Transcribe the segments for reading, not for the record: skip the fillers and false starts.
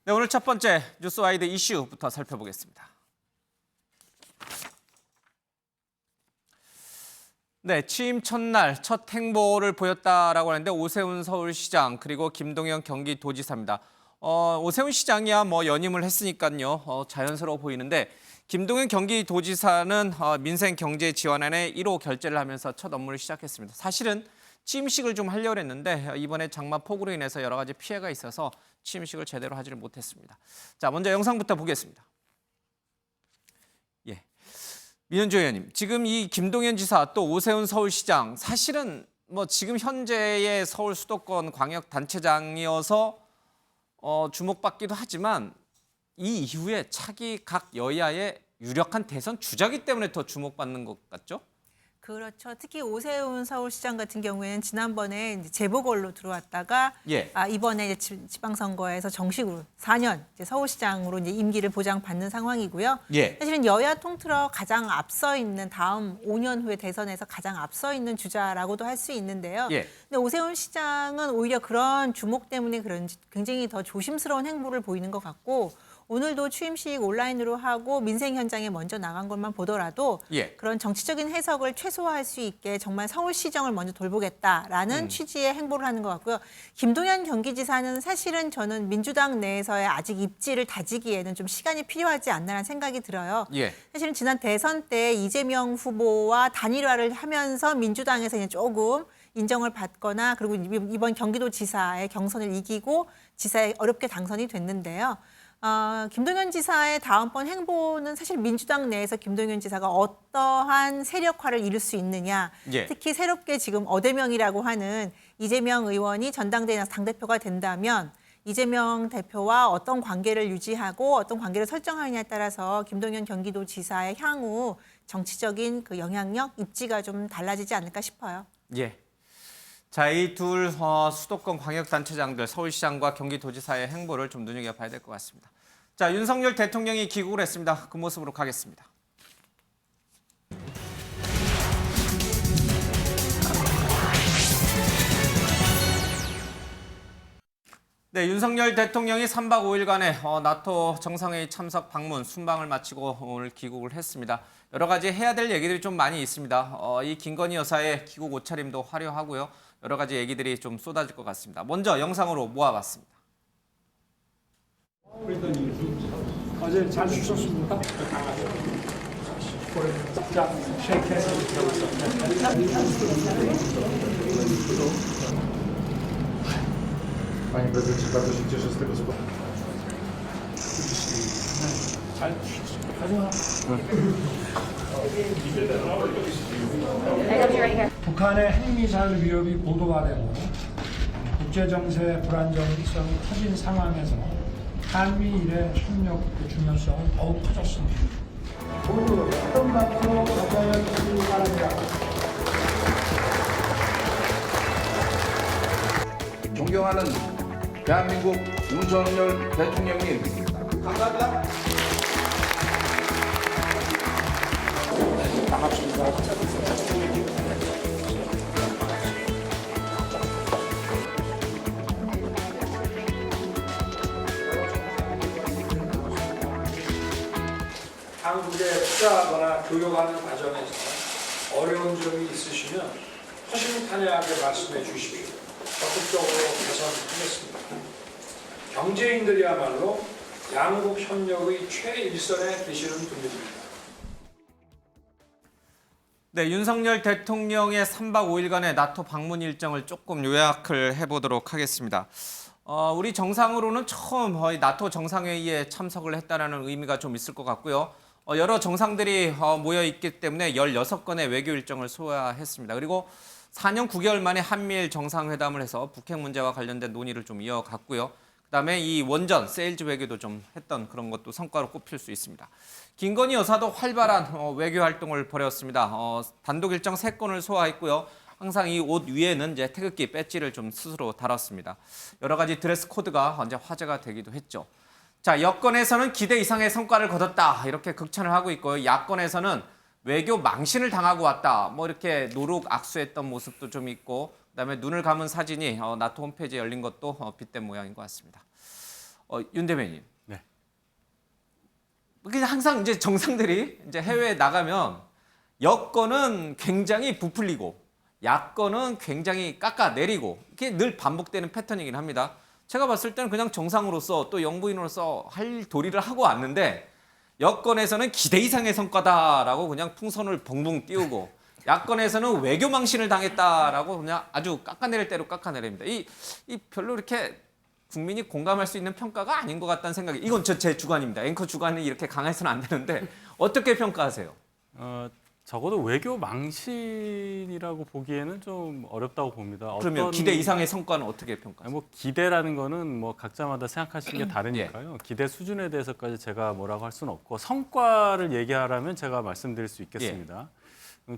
네, 오늘 첫 번째 뉴스와이드 이슈부터 살펴보겠습니다. 네, 취임 첫날 첫 행보를 보였다라고 하는데 오세훈 서울시장 그리고 김동연 경기도지사입니다. 오세훈 시장이야 뭐 연임을 했으니까요. 자연스러워 보이는데 김동연 경기도지사는 민생 경제 지원안에 1호 결재를 하면서 첫 업무를 시작했습니다. 사실은 취임식을 좀 하려고 했는데 이번에 장마 폭우로 인해서 여러 가지 피해가 있어서 취임식을 제대로 하지를 못했습니다. 자, 먼저 영상부터 보겠습니다. 예, 민현주 의원님, 지금 이 김동연 지사 또 오세훈 서울시장 사실은 뭐 지금 현재의 서울 수도권 광역단체장이어서 주목받기도 하지만 이 이후에 차기 각 여야의 유력한 대선 주자기 때문에 더 주목받는 것 같죠? 그렇죠. 특히 오세훈 서울시장 같은 경우에는 지난번에 이제 재보궐로 들어왔다가 예. 이번에 이제 지방선거에서 정식으로 4년 이제 서울시장으로 이제 임기를 보장받는 상황이고요. 예. 사실은 여야 통틀어 가장 앞서 있는 다음 5년 후에 대선에서 가장 앞서 있는 주자라고도 할 수 있는데요. 예. 근데 오세훈 시장은 오히려 그런 주목 때문에 그런지 굉장히 더 조심스러운 행보를 보이는 것 같고 오늘도 취임식 온라인으로 하고 민생 현장에 먼저 나간 것만 보더라도 예. 그런 정치적인 해석을 최소화할 수 있게 정말 서울시정을 먼저 돌보겠다라는 취지의 행보를 하는 것 같고요. 김동연 경기지사는 사실은 저는 민주당 내에서의 아직 입지를 다지기에는 좀 시간이 필요하지 않나라는 생각이 들어요. 예. 사실은 지난 대선 때 이재명 후보와 단일화를 하면서 민주당에서 이제 조금 인정을 받거나 그리고 이번 경기도지사의 경선을 이기고 지사에 어렵게 당선이 됐는데요. 김동연 지사의 다음번 행보는 사실 민주당 내에서 김동연 지사가 어떠한 세력화를 이룰 수 있느냐. 예. 특히 새롭게 지금 어대명이라고 하는 이재명 의원이 전당대회 당대표가 된다면 이재명 대표와 어떤 관계를 유지하고 어떤 관계를 설정하느냐에 따라서 김동연 경기도지사의 향후 정치적인 그 영향력, 입지가 좀 달라지지 않을까 싶어요. 예. 자, 이 둘 수도권 광역단체장들 서울시장과 경기도지사의 행보를 좀 눈여겨봐야 될 것 같습니다. 자, 윤석열 대통령이 귀국을 했습니다. 그 모습으로 가겠습니다. 네, 윤석열 대통령이 3박 5일간의 나토 정상회의 참석 방문 순방을 마치고 오늘 귀국을 했습니다. 여러 가지 해야 될 얘기들이 좀 많이 있습니다. 이 김건희 여사의 귀국 옷차림도 화려하고요. 여러 가지 얘기들이 좀 쏟아질 것 같습니다. 먼저 영상으로 모아봤습니다. 어제 잘 쉬셨습니까? 자, Panie prezydencie, bardzo się cieszę z tego spotkania. 잘 가져와. 북한의 핵미사일 위협이 고도화되고 국제정세 불안정성이 커진 상황에서 한미일의 협력 중요성은 더욱 커졌습니다. 모두 어떤 방식으로 가져야 할지 바랍니다. 존경하는 대한민국 윤석열 대통령님, 감사합니다. 한국에 투자하거나 교육하는 과정에서 어려운 점이 있으시면 허심탄회하게 말씀해 주십시오. 적극적으로 개선하겠습니다. 경제인들이야말로 양국 협력의 최일선에 계시는 분들입니다. 네, 윤석열 대통령의 3박 5일간의 나토 방문 일정을 조금 요약을 해보도록 하겠습니다. 우리 정상으로는 처음 나토 정상회의에 참석을 했다는 의미가 좀 있을 것 같고요. 여러 정상들이 모여 있기 때문에 16건의 외교 일정을 소화했습니다. 그리고 4년 9개월 만에 한미일 정상회담을 해서 북핵 문제와 관련된 논의를 좀 이어갔고요. 그다음에 이 원전, 세일즈 외교도 좀 했던 그런 것도 성과로 꼽힐 수 있습니다. 김건희 여사도 활발한 외교 활동을 벌였습니다. 단독 일정 3건을 소화했고요. 항상 이 옷 위에는 이제 태극기, 배지를 좀 스스로 달았습니다. 여러 가지 드레스 코드가 언제 화제가 되기도 했죠. 자, 여권에서는 기대 이상의 성과를 거뒀다 이렇게 극찬을 하고 있고요. 야권에서는 외교 망신을 당하고 왔다 뭐 이렇게 노룩 악수했던 모습도 좀 있고 그다음에 눈을 감은 사진이 나토 홈페이지에 열린 것도 빗댄 모양인 것 같습니다. 윤 대변인. 네. 그냥 항상 이제 정상들이 이제 해외에 나가면 여권은 굉장히 부풀리고 야권은 굉장히 깎아내리고 이게 늘 반복되는 패턴이긴 합니다. 제가 봤을 때는 그냥 정상으로서 또 영부인으로서 할 도리를 하고 왔는데 여권에서는 기대 이상의 성과다라고 그냥 풍선을 붕붕 띄우고 야권에서는 외교 망신을 당했다라고 그냥 아주 깎아내릴 대로 깎아내립니다. 이 별로 이렇게 국민이 공감할 수 있는 평가가 아닌 것 같다는 생각이 이건 제 주관입니다. 앵커 주관이 이렇게 강해서는 안 되는데 어떻게 평가하세요? 적어도 외교 망신이라고 보기에는 좀 어렵다고 봅니다. 그러면 기대 이상의 성과는 어떻게 평가하세요? 뭐 기대라는 거는 뭐 각자마다 생각하시는 게 다르니까요. 기대 수준에 대해서까지 제가 뭐라고 할 수는 없고 성과를 얘기하라면 제가 말씀드릴 수 있겠습니다.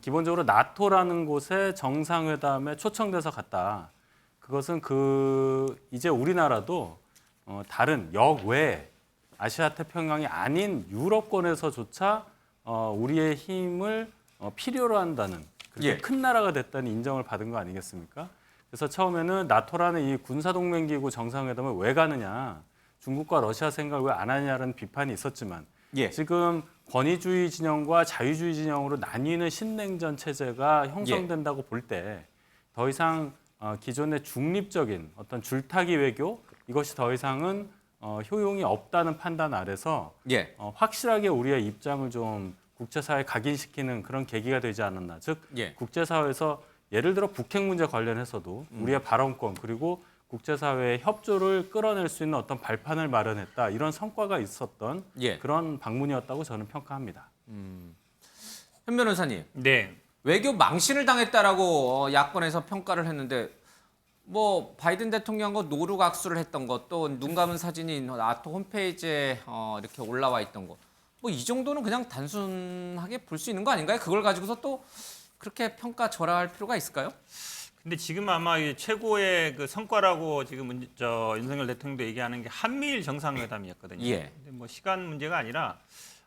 기본적으로 나토라는 곳에 정상회담에 초청돼서 갔다. 그것은 이제 우리나라도 다른 역외 아시아 태평양이 아닌 유럽권에서조차 우리의 힘을 필요로 한다는 그렇게 큰 나라가 됐다는 인정을 받은 거 아니겠습니까? 그래서 처음에는 나토라는 이 군사동맹기구 정상회담을 왜 가느냐, 중국과 러시아 생각을 왜 안 하냐는 비판이 있었지만 지금 권위주의 진영과 자유주의 진영으로 나뉘는 신냉전 체제가 형성된다고 볼 때 더 이상 기존의 중립적인 어떤 줄타기 외교 이것이 더 이상은 효용이 없다는 판단 아래서 확실하게 우리의 입장을 좀 국제사회에 각인시키는 그런 계기가 되지 않았나. 즉 국제사회에서 예를 들어 북핵 문제 관련해서도 우리의 발언권 그리고 국제사회의 협조를 끌어낼 수 있는 어떤 발판을 마련했다. 이런 성과가 있었던 그런 방문이었다고 저는 평가합니다. 현 변호사님. 네. 외교 망신을 당했다라고 야권에서 평가를 했는데 뭐 바이든 대통령과 노루각수를 했던 것, 또 눈 감은 사진이 나토 홈페이지에 이렇게 올라와 있던 것, 뭐 이 정도는 그냥 단순하게 볼 수 있는 거 아닌가요? 그걸 가지고서 또 그렇게 평가절하할 필요가 있을까요? 근데 지금 아마 이 최고의 그 성과라고 지금 윤석열 대통령도 얘기하는 게 한미일 정상회담이었거든요. 근데 뭐 시간 문제가 아니라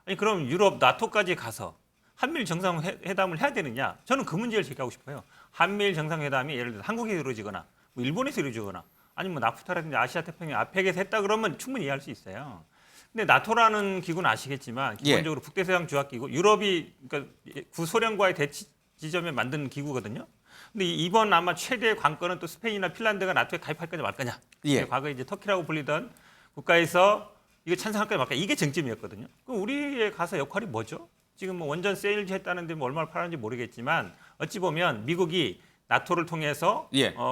아니 그럼 유럽 나토까지 가서 한미일 정상회담을 해야 되느냐? 저는 그 문제를 제기하고 싶어요. 한미일 정상회담이 예를 들어 한국에 이루어지거나 뭐 일본에서 이루어지거나 아니면 뭐 나프타라든지 아시아 태평양 아펙에서 했다 그러면 충분히 이해할 수 있어요. 근데 나토라는 기구는 아시겠지만 기본적으로 북대서양 조약기구, 유럽이 그러니까 구소련과의 대치 지점에 만든 기구거든요. 근데 이번 아마 최대의 관건은 또 스페인이나 핀란드가 나토에 가입할 거냐 말 거냐. 과거에 이제 터키라고 불리던 국가에서 이거 찬성할 거냐 말 거냐. 이게 쟁점이었거든요. 그럼 우리에 가서 역할이 뭐죠? 지금 뭐 원전 세일즈 했다는데 뭐 얼마를 팔았는지 모르겠지만 어찌 보면 미국이 나토를 통해서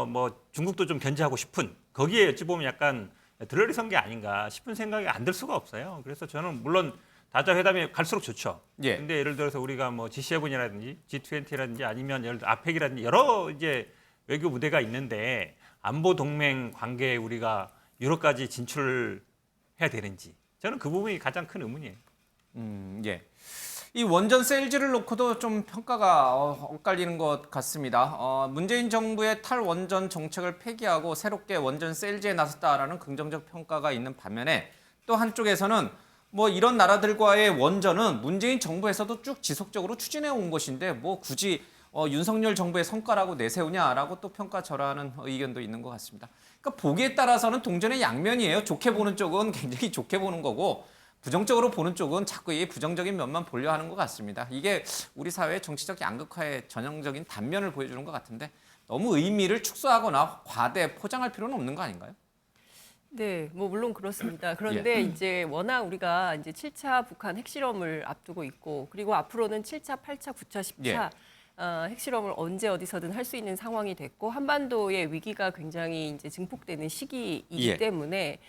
뭐 중국도 좀 견제하고 싶은 거기에 어찌 보면 약간 들러리 선 게 아닌가 싶은 생각이 안 들 수가 없어요. 그래서 저는 물론 다자 회담이 갈수록 좋죠. 근데 예를 들어서 우리가 뭐 G7이라든지 G20라든지 아니면 예를 들어 아펙이라든지 여러 이제 외교 무대가 있는데 안보 동맹 관계에 우리가 유럽까지 진출해야 되는지 저는 그 부분이 가장 큰 의문이에요. 이 원전 세일즈를 놓고도 좀 평가가 엇갈리는 것 같습니다. 문재인 정부의 탈원전 정책을 폐기하고 새롭게 원전 세일즈에 나섰다라는 긍정적 평가가 있는 반면에 또 한쪽에서는 뭐 이런 나라들과의 원전은 문재인 정부에서도 쭉 지속적으로 추진해 온 것인데 뭐 굳이 윤석열 정부의 성과라고 내세우냐라고 또 평가절하하는 의견도 있는 것 같습니다. 그러니까 보기에 따라서는 동전의 양면이에요. 좋게 보는 쪽은 굉장히 좋게 보는 거고 부정적으로 보는 쪽은 자꾸 이 부정적인 면만 보려 하는 것 같습니다. 이게 우리 사회의 정치적 양극화의 전형적인 단면을 보여주는 것 같은데 너무 의미를 축소하거나 과대 포장할 필요는 없는 거 아닌가요? 네, 뭐 물론 그렇습니다. 그런데 이제 워낙 우리가 이제 7차 북한 핵실험을 앞두고 있고 그리고 앞으로는 7차, 8차, 9차, 10차 핵실험을 언제 어디서든 할 수 있는 상황이 됐고 한반도의 위기가 굉장히 이제 증폭되는 시기이기 때문에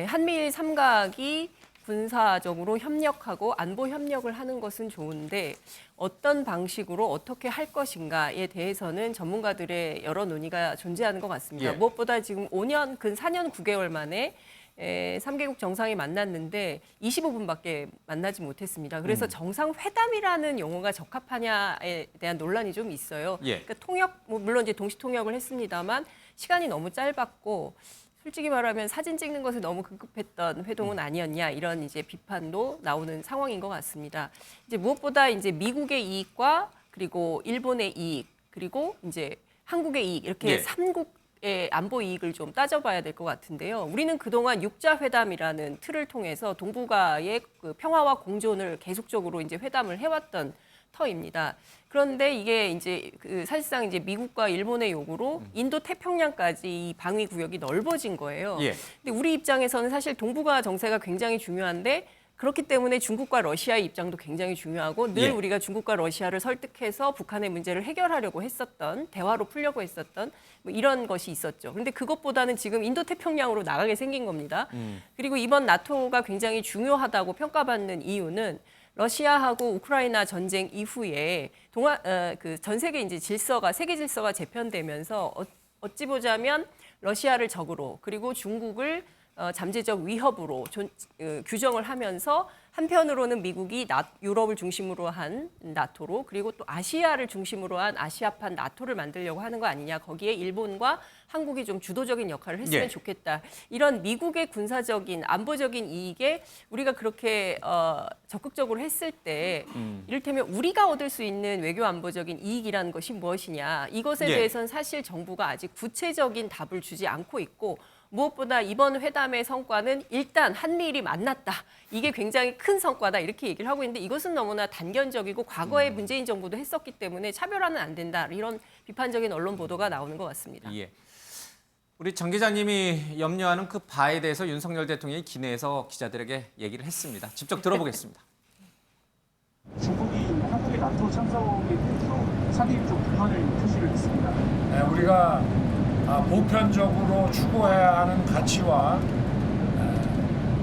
한미일 삼각이 군사적으로 협력하고 안보 협력을 하는 것은 좋은데 어떤 방식으로 어떻게 할 것인가에 대해서는 전문가들의 여러 논의가 존재하는 것 같습니다. 무엇보다 지금 5년, 근 4년 9개월 만에 3개국 정상이 만났는데 25분밖에 만나지 못했습니다. 그래서 정상회담이라는 용어가 적합하냐에 대한 논란이 좀 있어요. 그러니까 통역, 뭐 물론 이제 동시 통역을 했습니다만 시간이 너무 짧았고 솔직히 말하면 사진 찍는 것에 너무 급급했던 회동은 아니었냐 이런 이제 비판도 나오는 상황인 것 같습니다. 이제 무엇보다 이제 미국의 이익과 그리고 일본의 이익 그리고 이제 한국의 이익 이렇게 삼국 미국의 안보 이익을 좀 따져봐야 될 것 같은데요. 우리는 그동안 육자회담이라는 틀을 통해서 동북아의 그 평화와 공존을 계속적으로 이제 회담을 해왔던 터입니다. 그런데 이게 이제 사실상 이제 미국과 일본의 요구로 인도 태평양까지 이 방위 구역이 넓어진 거예요. 예. 근데 우리 입장에서는 사실 동북아 정세가 굉장히 중요한데 그렇기 때문에 중국과 러시아의 입장도 굉장히 중요하고 늘 예. 우리가 중국과 러시아를 설득해서 북한의 문제를 해결하려고 했었던 대화로 풀려고 했었던 뭐 이런 것이 있었죠. 그런데 그것보다는 지금 인도 태평양으로 나가게 생긴 겁니다. 그리고 이번 나토가 굉장히 중요하다고 평가받는 이유는 러시아하고 우크라이나 전쟁 이후에 그 전 세계 이제 질서가 세계 질서가 재편되면서 어찌 보자면 러시아를 적으로 그리고 중국을 잠재적 위협으로 규정을 하면서 한편으로는 미국이 유럽을 중심으로 한 나토로 그리고 또 아시아를 중심으로 한 아시아판 나토를 만들려고 하는 거 아니냐. 거기에 일본과 한국이 좀 주도적인 역할을 했으면 예. 좋겠다. 이런 미국의 군사적인 안보적인 이익에 우리가 그렇게 적극적으로 했을 때 이를테면 우리가 얻을 수 있는 외교 안보적인 이익이라는 것이 무엇이냐. 이것에 예. 대해서는 사실 정부가 아직 구체적인 답을 주지 않고 있고 무엇보다 이번 회담의 성과는 일단 한미일이 만났다. 이게 굉장히 큰 성과다. 이렇게 얘기를 하고 있는데 이것은 너무나 단견적이고 과거에 문재인 정부도 했었기 때문에 차별화는 안 된다. 이런 비판적인 언론 보도가 나오는 것 같습니다. 예. 우리 정 기자님이 염려하는 그 바에 대해서 윤석열 대통령이 기내에서 기자들에게 얘기를 했습니다. 직접 들어보겠습니다. 중국이 한국의 나토 참석에 대해서 상임적 불만을 표시를 했습니다. 우리가 보편적으로 추구해야 하는 가치와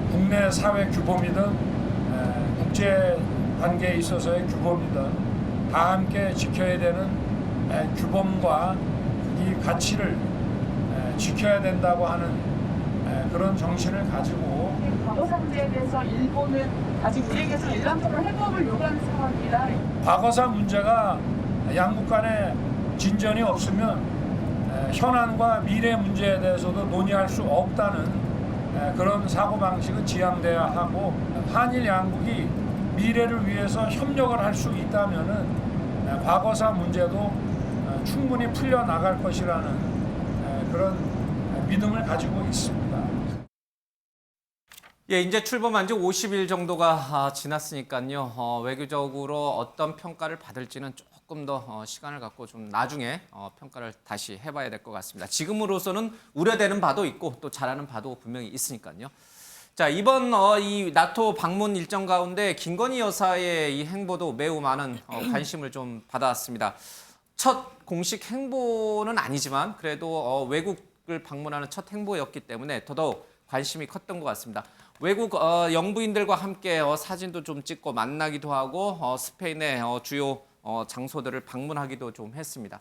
국내 사회 규범이든 국제 관계에 있어서의 규범이든 다 함께 지켜야 되는 규범과 이 가치를 지켜야 된다고 하는 그런 정신을 가지고 과거사 문제에 대해서 일본은 아직 우리에게서 일방적으로 해법을 요구하는 상황입니다. 과거사 문제가 양국 간에 진전이 없으면 현안과 미래 문제에 대해서도 논의할 수 없다는 그런 사고방식은 지양돼야 하고 한일 양국이 미래를 위해서 협력을 할 수 있다면은 과거사 문제도 충분히 풀려나갈 것이라는 그런 믿음을 가지고 있습니다. 예, 이제 출범한 지 50일 정도가 지났으니까요. 외교적으로 어떤 평가를 받을지는 조금 더 시간을 갖고 좀 나중에 평가를 다시 해봐야 될 것 같습니다. 지금으로서는 우려되는 바도 있고 또 잘하는 바도 분명히 있으니까요. 자, 이번 이 나토 방문 일정 가운데 김건희 여사의 이 행보도 매우 많은 관심을 좀 받아왔습니다. 첫 공식 행보는 아니지만 그래도 외국을 방문하는 첫 행보였기 때문에 더더욱 관심이 컸던 것 같습니다. 외국 영부인들과 함께 사진도 좀 찍고 만나기도 하고 스페인의 주요 장소들을 방문하기도 좀 했습니다.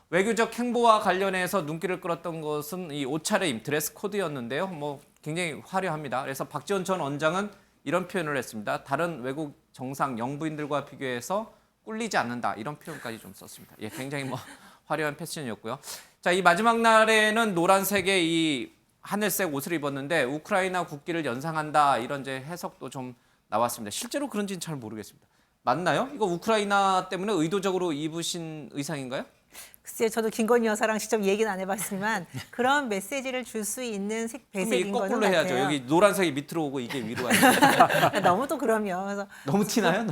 외교적 행보와 관련해서 눈길을 끌었던 것은 이 옷차림, 드레스 코드였는데요. 뭐 굉장히 화려합니다. 그래서 박지원 전 원장은 이런 표현을 했습니다. 다른 외국 정상 영부인들과 비교해서 꿀리지 않는다. 이런 표현까지 좀 썼습니다. 예, 굉장히 뭐 화려한 패션이었고요. 자, 이 마지막 날에는 노란색의 이 하늘색 옷을 입었는데 우크라이나 국기를 연상한다. 이런 이제 해석도 좀 나왔습니다. 실제로 그런지는 잘 모르겠습니다. 맞나요? 이거 우크라이나 때문에 의도적으로 입으신 의상인가요? 글쎄요, 저도 김건희 여사랑 직접 얘기는 안 해봤지만 그런 메시지를 줄 수 있는 배색인 거는 거꾸로 같아요. 해야죠. 여기 노란색이 밑으로 오고 이게 위로 가요. 너무 또 그러면 그래서 너무 티나요?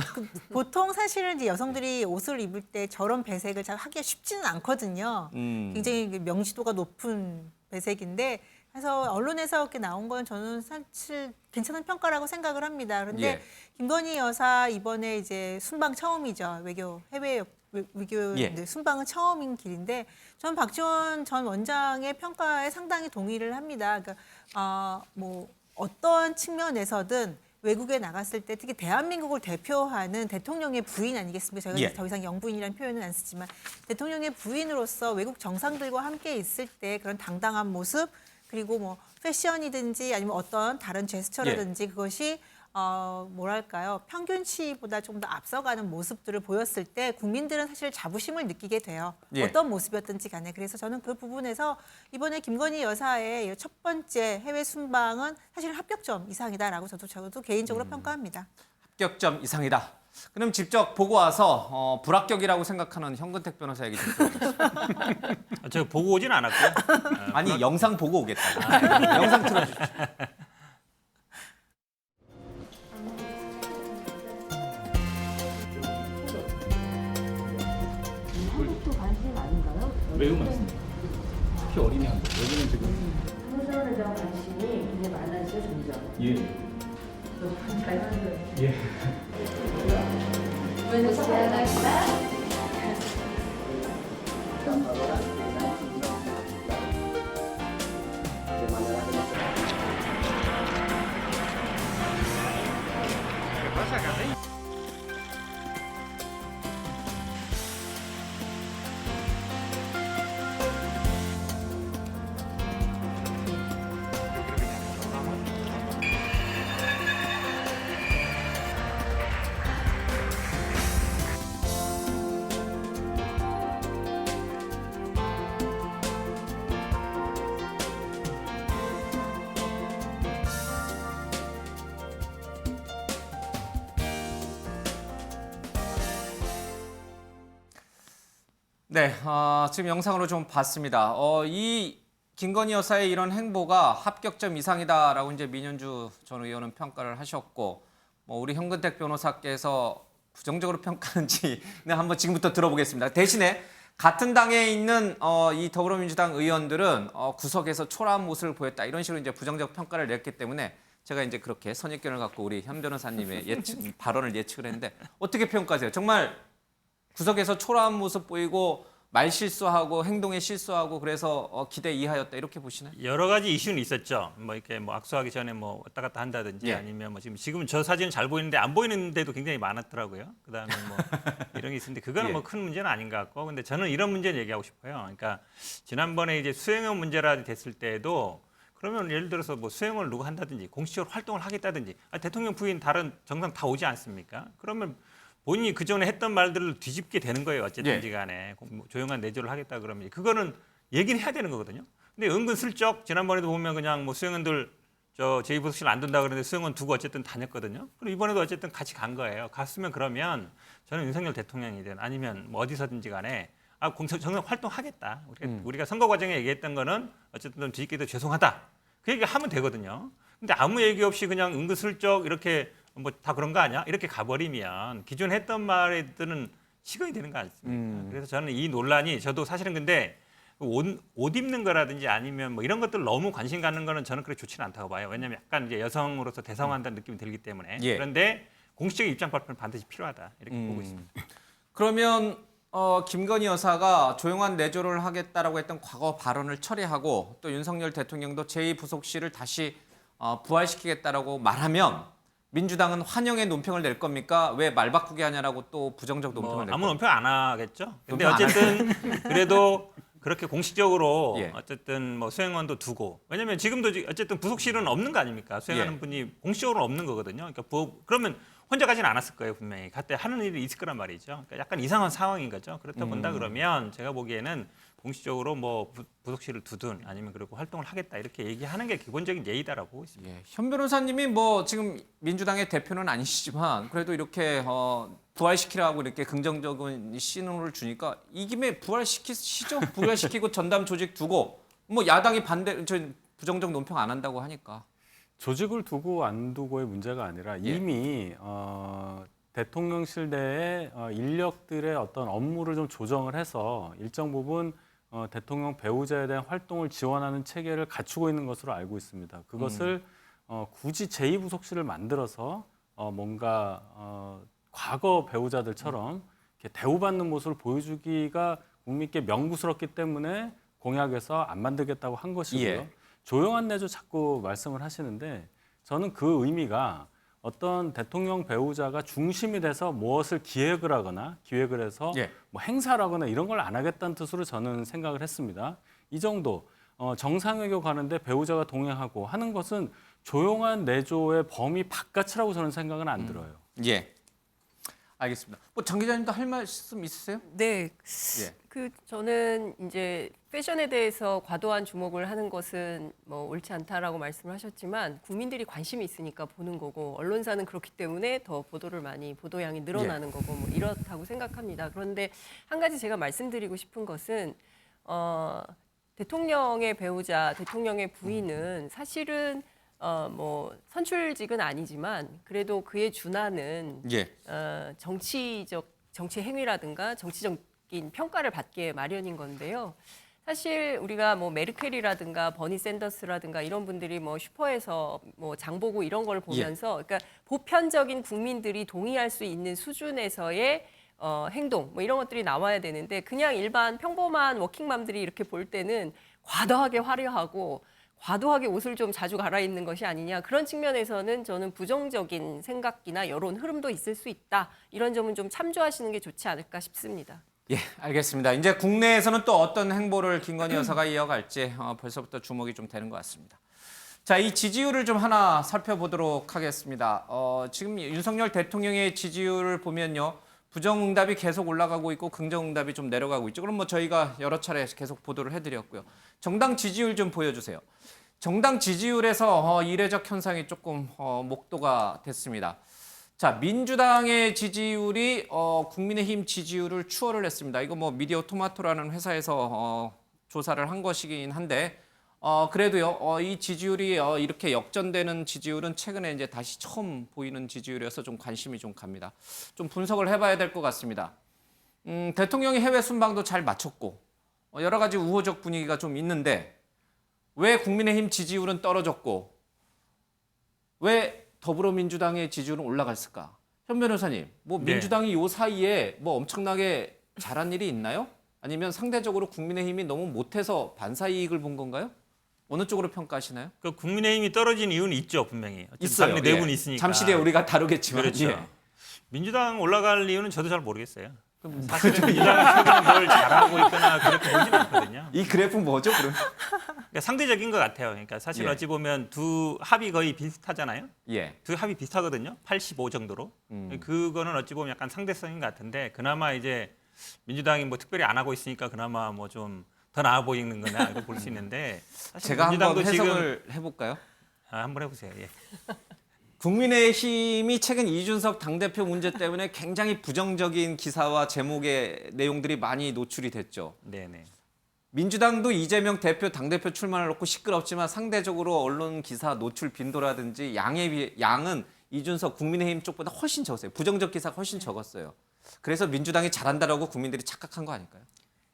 보통 사실은 이제 여성들이 옷을 입을 때 저런 배색을 잘 하기가 쉽지는 않거든요. 굉장히 명시도가 높은 배색인데 그래서 언론에서 이렇게 나온 건 저는 사실 괜찮은 평가라고 생각을 합니다. 그런데 예. 김건희 여사 이번에 이제 순방 처음이죠. 해외 외교 예. 순방은 처음인 길인데 저는 박지원 전 원장의 평가에 상당히 동의를 합니다. 그러니까 뭐 어떤 측면에서든 외국에 나갔을 때 특히 대한민국을 대표하는 대통령의 부인 아니겠습니까? 저희가 예. 더 이상 영부인이라는 표현은 안 쓰지만 대통령의 부인으로서 외국 정상들과 함께 있을 때 그런 당당한 모습 그리고 뭐 패션이든지 아니면 어떤 다른 제스처라든지 그것이 뭐랄까요 평균치보다 좀 더 앞서가는 모습들을 보였을 때 국민들은 사실 자부심을 느끼게 돼요. 예. 어떤 모습이었든지 간에. 그래서 저는 그 부분에서 이번에 김건희 여사의 첫 번째 해외 순방은 사실 합격점 이상이다라고 저도 개인적으로 평가합니다. 합격점 이상이다. 그럼 직접 보고 와서 불합격이라고 생각하는 현근택 변호사 얘기 좀 들어보겠습니다. 제가 보고 오진 않았고요. 아니 영상 보고 오겠다. 영상 틀어주십시오. 한국도 관심 아닌가요? 매우 많습니다. 특히 어린이 한국. 여기는 지금 청소년에 대한 관심이 굉장히 많아지죠, 점점. 예. 잘 하는 거예요. 예. 네, 지금 영상으로 좀 봤습니다. 이 김건희 여사의 이런 행보가 합격점 이상이다라고 이제 민현주 전 의원은 평가를 하셨고, 뭐 우리 현근택 변호사께서 부정적으로 평가하는지는 한번 지금부터 들어보겠습니다. 대신에 같은 당에 있는 이 더불어민주당 의원들은 구석에서 초라한 모습을 보였다 이런 식으로 이제 부정적 평가를 냈기 때문에 제가 이제 그렇게 선입견을 갖고 우리 현 변호사님의 발언을 예측을 했는데 어떻게 평가하세요? 정말 구석에서 초라한 모습 보이고 말 실수하고 행동에 실수하고 그래서 기대 이하였다 이렇게 보시나요? 여러 가지 이슈는 있었죠. 뭐 이렇게 뭐 악수하기 전에 뭐 왔다 갔다 한다든지 예. 아니면 뭐 지금 저 사진은 잘 보이는데 안 보이는 데도 굉장히 많았더라고요. 그다음에 뭐 이런 게 있었는데 그거는 예. 뭐 큰 문제는 아닌 것 같고, 근데 저는 이런 문제를 얘기하고 싶어요. 그러니까 지난번에 이제 수행원 문제라 됐을 때에도 그러면 예를 들어서 뭐 수행을 누가 한다든지 공식적으로 활동을 하겠다든지 대통령 부인 다른 정상 다 오지 않습니까? 그러면 본인이 그 전에 했던 말들을 뒤집게 되는 거예요. 어쨌든지 간에 조용한 내조를 하겠다 그러면 그거는 얘기는 해야 되는 거거든요. 근데 은근슬쩍 지난번에도 보면 그냥 뭐 수행원들 저 제2부속실 안 둔다 그러는데 수행원 두고 어쨌든 다녔거든요. 그리고 이번에도 어쨌든 같이 간 거예요. 갔으면 그러면 저는 윤석열 대통령이든 아니면 뭐 어디서든지 간에 정상 활동하겠다. 우리가 선거 과정에 얘기했던 거는 어쨌든 좀 뒤집기도 죄송하다. 그 얘기 하면 되거든요. 근데 아무 얘기 없이 그냥 은근슬쩍 이렇게 뭐 다 그런 거 아니야? 이렇게 가버리면 기존 했던 말에들은 시간이 되는 거 아닙니까? 그래서 저는 이 논란이 저도 사실은 근데 옷 입는 거라든지 아니면 뭐 이런 것들 너무 관심 갖는 거는 저는 그렇게 좋지는 않다고 봐요. 왜냐하면 약간 이제 여성으로서 대성한다는 느낌이 들기 때문에. 예. 그런데 공식적인 입장 발표는 반드시 필요하다 이렇게 보고 있습니다. 그러면 김건희 여사가 조용한 내조를 하겠다라고 했던 과거 발언을 처리하고 또 윤석열 대통령도 제2부속실을 다시 부활시키겠다라고 말하면 민주당은 환영의 논평을 낼 겁니까? 왜 말 바꾸게 하냐라고 또 부정적 논평을 낼 아무 겁니까? 논평 안 하겠죠. 근데 논평 안 어쨌든 그래도 그렇게 공식적으로 예. 어쨌든 뭐 수행원도 두고, 왜냐하면 지금도 어쨌든 부속실은 없는 거 아닙니까? 수행하는 예. 분이 공식적으로는 없는 거거든요. 그러니까 그러면 혼자 가지는 않았을 거예요, 분명히. 그때 하는 일이 있을 거란 말이죠. 그러니까 약간 이상한 상황인 거죠. 그렇다 본다 그러면 제가 보기에는 공식적으로 뭐 부속실을 두든 아니면 그리고 활동을 하겠다 이렇게 얘기하는 게 기본적인 예의다라고 보고 있습니다. 예, 현 변호사님이 뭐 지금 민주당의 대표는 아니시지만 그래도 이렇게 부활시키라고 이렇게 긍정적인 신호를 주니까 이 김에 부활시키시죠. 부활시키고 전담 조직 두고 뭐 야당이 부정적 논평 안 한다고 하니까. 조직을 두고 안 두고의 문제가 아니라 이미 대통령실 내에 인력들의 어떤 업무를 좀 조정을 해서 일정 부분 대통령 배우자에 대한 활동을 지원하는 체계를 갖추고 있는 것으로 알고 있습니다. 그것을 굳이 제2부속실을 만들어서 뭔가 과거 배우자들처럼 이렇게 대우받는 모습을 보여주기가 국민께 명부스럽기 때문에 공약에서 안 만들겠다고 한 것이고요. 예. 조용한 내조 자꾸 말씀을 하시는데 저는 그 의미가 어떤 대통령 배우자가 중심이 돼서 무엇을 기획을 해서 예. 뭐 행사를 하거나 이런 걸 안 하겠다는 뜻으로 저는 생각을 했습니다. 이 정도 정상회교 가는데 배우자가 동행하고 하는 것은 조용한 내조의 범위 바깥이라고 저는 생각은 안 들어요. 예. 알겠습니다. 뭐 장 기자님도 할 말씀 있으세요? 네. 예. 저는 이제 패션에 대해서 과도한 주목을 하는 것은 뭐 옳지 않다라고 말씀을 하셨지만 국민들이 관심이 있으니까 보는 거고 언론사는 그렇기 때문에 더 보도량이 늘어나는 거고 뭐 이렇다고 생각합니다. 그런데 한 가지 제가 말씀드리고 싶은 것은 대통령의 배우자, 대통령의 부인은 사실은 뭐 선출직은 아니지만 그래도 그에 준하는 정치 행위라든가 정치적인 평가를 받기에 마련인 건데요. 사실 우리가 뭐 메르켈이라든가 버니 샌더스라든가 이런 분들이 뭐 슈퍼에서 뭐 장보고 이런 걸 보면서 그러니까 보편적인 국민들이 동의할 수 있는 수준에서의 행동 뭐 이런 것들이 나와야 되는데 그냥 일반 평범한 워킹맘들이 이렇게 볼 때는 과도하게 화려하고 과도하게 옷을 좀 자주 갈아입는 것이 아니냐 그런 측면에서는 저는 부정적인 생각이나 여론 흐름도 있을 수 있다 이런 점은 좀 참조하시는 게 좋지 않을까 싶습니다. 예, 알겠습니다. 이제 국내에서는 또 어떤 행보를 김건희 여사가 이어갈지 벌써부터 주목이 좀 되는 것 같습니다. 자, 이 지지율을 좀 하나 살펴보도록 하겠습니다. 지금 윤석열 대통령의 지지율을 보면요. 부정응답이 계속 올라가고 있고 긍정응답이 좀 내려가고 있죠. 그럼 뭐 저희가 여러 차례 계속 보도를 해드렸고요. 정당 지지율 좀 보여주세요. 정당 지지율에서 이례적 현상이 조금 목도가 됐습니다. 자, 민주당의 지지율이 국민의힘 지지율을 추월을 했습니다. 이거 뭐 미디어 토마토라는 회사에서 조사를 한 것이긴 한데 그래도요 이 지지율이 이렇게 역전되는 지지율은 최근에 이제 다시 처음 보이는 지지율이어서 좀 관심이 좀 갑니다. 좀 분석을 해봐야 될 것 같습니다. 대통령이 해외 순방도 잘 마쳤고 여러 가지 우호적 분위기가 좀 있는데 왜 국민의힘 지지율은 떨어졌고 왜 더불어민주당의 지지율은 올라갔을까? 현 변호사님, 뭐 민주당이 요 사이에 뭐 엄청나게 잘한 일이 있나요? 아니면 상대적으로 국민의힘이 너무 못해서 반사이익을 본 건가요? 어느 쪽으로 평가하시나요? 그 국민의힘이 떨어진 이유는 있죠, 분명히. 있어요. 당내 내분이 있으니까. 잠시 뒤에 우리가 다루겠지만. 그렇죠. 예. 민주당 올라갈 이유는 저도 잘 모르겠어요. 사실은 민주당이 최근에 뭘 잘하고 있거나 그렇게 보지는 않거든요. 이 그래프 뭐죠, 그럼? 그러니까 상대적인 것 같아요. 그러니까 사실 어찌 보면 두 합이 거의 비슷하잖아요. 예. 두 합이 비슷하거든요. 85 정도로. 그거는 어찌 보면 약간 상대성인 것 같은데 그나마 이제 민주당이 뭐 특별히 안 하고 있으니까 그나마 뭐 좀 더 나아 보이는 거나 이렇게 볼 수 있는데 사실 제가 한번 민주당도 해석을 해볼까요? 한번 해보세요. 예. 국민의힘이 최근 이준석 당대표 문제 때문에 굉장히 부정적인 기사와 제목의 내용들이 많이 노출이 됐죠. 네네. 민주당도 이재명 대표 당대표 출마를 놓고 시끄럽지만 상대적으로 언론 기사 노출 빈도라든지 양은 이준석 국민의힘 쪽보다 훨씬 적었어요. 부정적 기사가 훨씬 적었어요. 그래서 민주당이 잘한다라고 국민들이 착각한 거 아닐까요?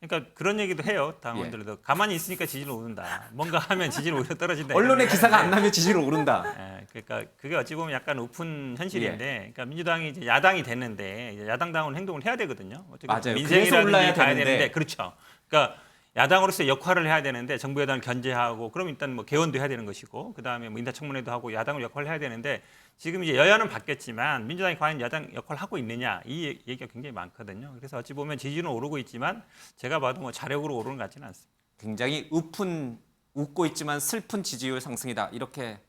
그러니까 그런 얘기도 해요. 당원들도 가만히 있으니까 지지는 오른다. 뭔가 하면 지지는 오히려 떨어진다. 언론의 기사가 안 나면 지지를 오른다. 예, 그러니까 그게 어찌 보면 약간 우픈 현실인데, 그러니까 민주당이 이제 야당이 됐는데 이제 야당다운 행동을 해야 되거든요. 어떻게 맞아요. 민생이라든지 올라야 가야 되는데. 되는데, 그렇죠. 그러니까 야당으로서 역할을 해야 되는데 정부 여당을 견제하고, 그럼 일단 뭐 개헌도 해야 되는 것이고, 그 다음에 뭐 인사청문회도 하고 야당을 역할을 해야 되는데, 지금 이제 여야는 바뀌었지만 민주당이 과연 야당 역할을 하고 있느냐 이 얘기가 굉장히 많거든요. 그래서 어찌 보면 지지는 오르고 있지만 제가 봐도 뭐 자력으로 오르는 것 같지는 않습니다. 굉장히 웃고 있지만 슬픈 지지율 상승이다. 이렇게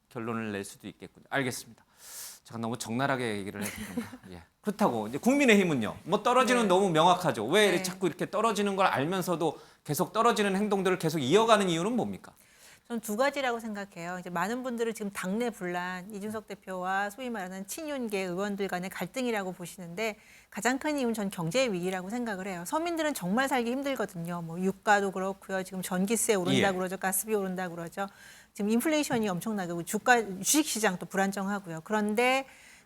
결론을 낼 수도 있겠군요. 알겠습니다. 제가 너무 적나라하게 얘기를 했습니다. 예. 그렇다고 이제 국민의힘은요. 뭐 떨어지는 너무 명확하죠. 왜 자꾸 이렇게 떨어지는 걸 알면서도 계속 떨어지는 행동들을 계속 이어가는 이유는 뭡니까? 저는 두 가지라고 생각해요. 이제 많은 분들은 지금 당내 분란, 이준석 대표와 소위 말하는 친윤계 의원들 간의 갈등이라고 보시는데 가장 큰 이유는 전 경제 위기라고 생각을 해요. 서민들은 정말 살기 힘들거든요. 뭐 유가도 그렇고요. 지금 전기세 오른다고 그러죠. 가스비 오른다고 그러죠. 지금 인플레이션이 엄청나고 주식시장도 불안정하고요. 그런데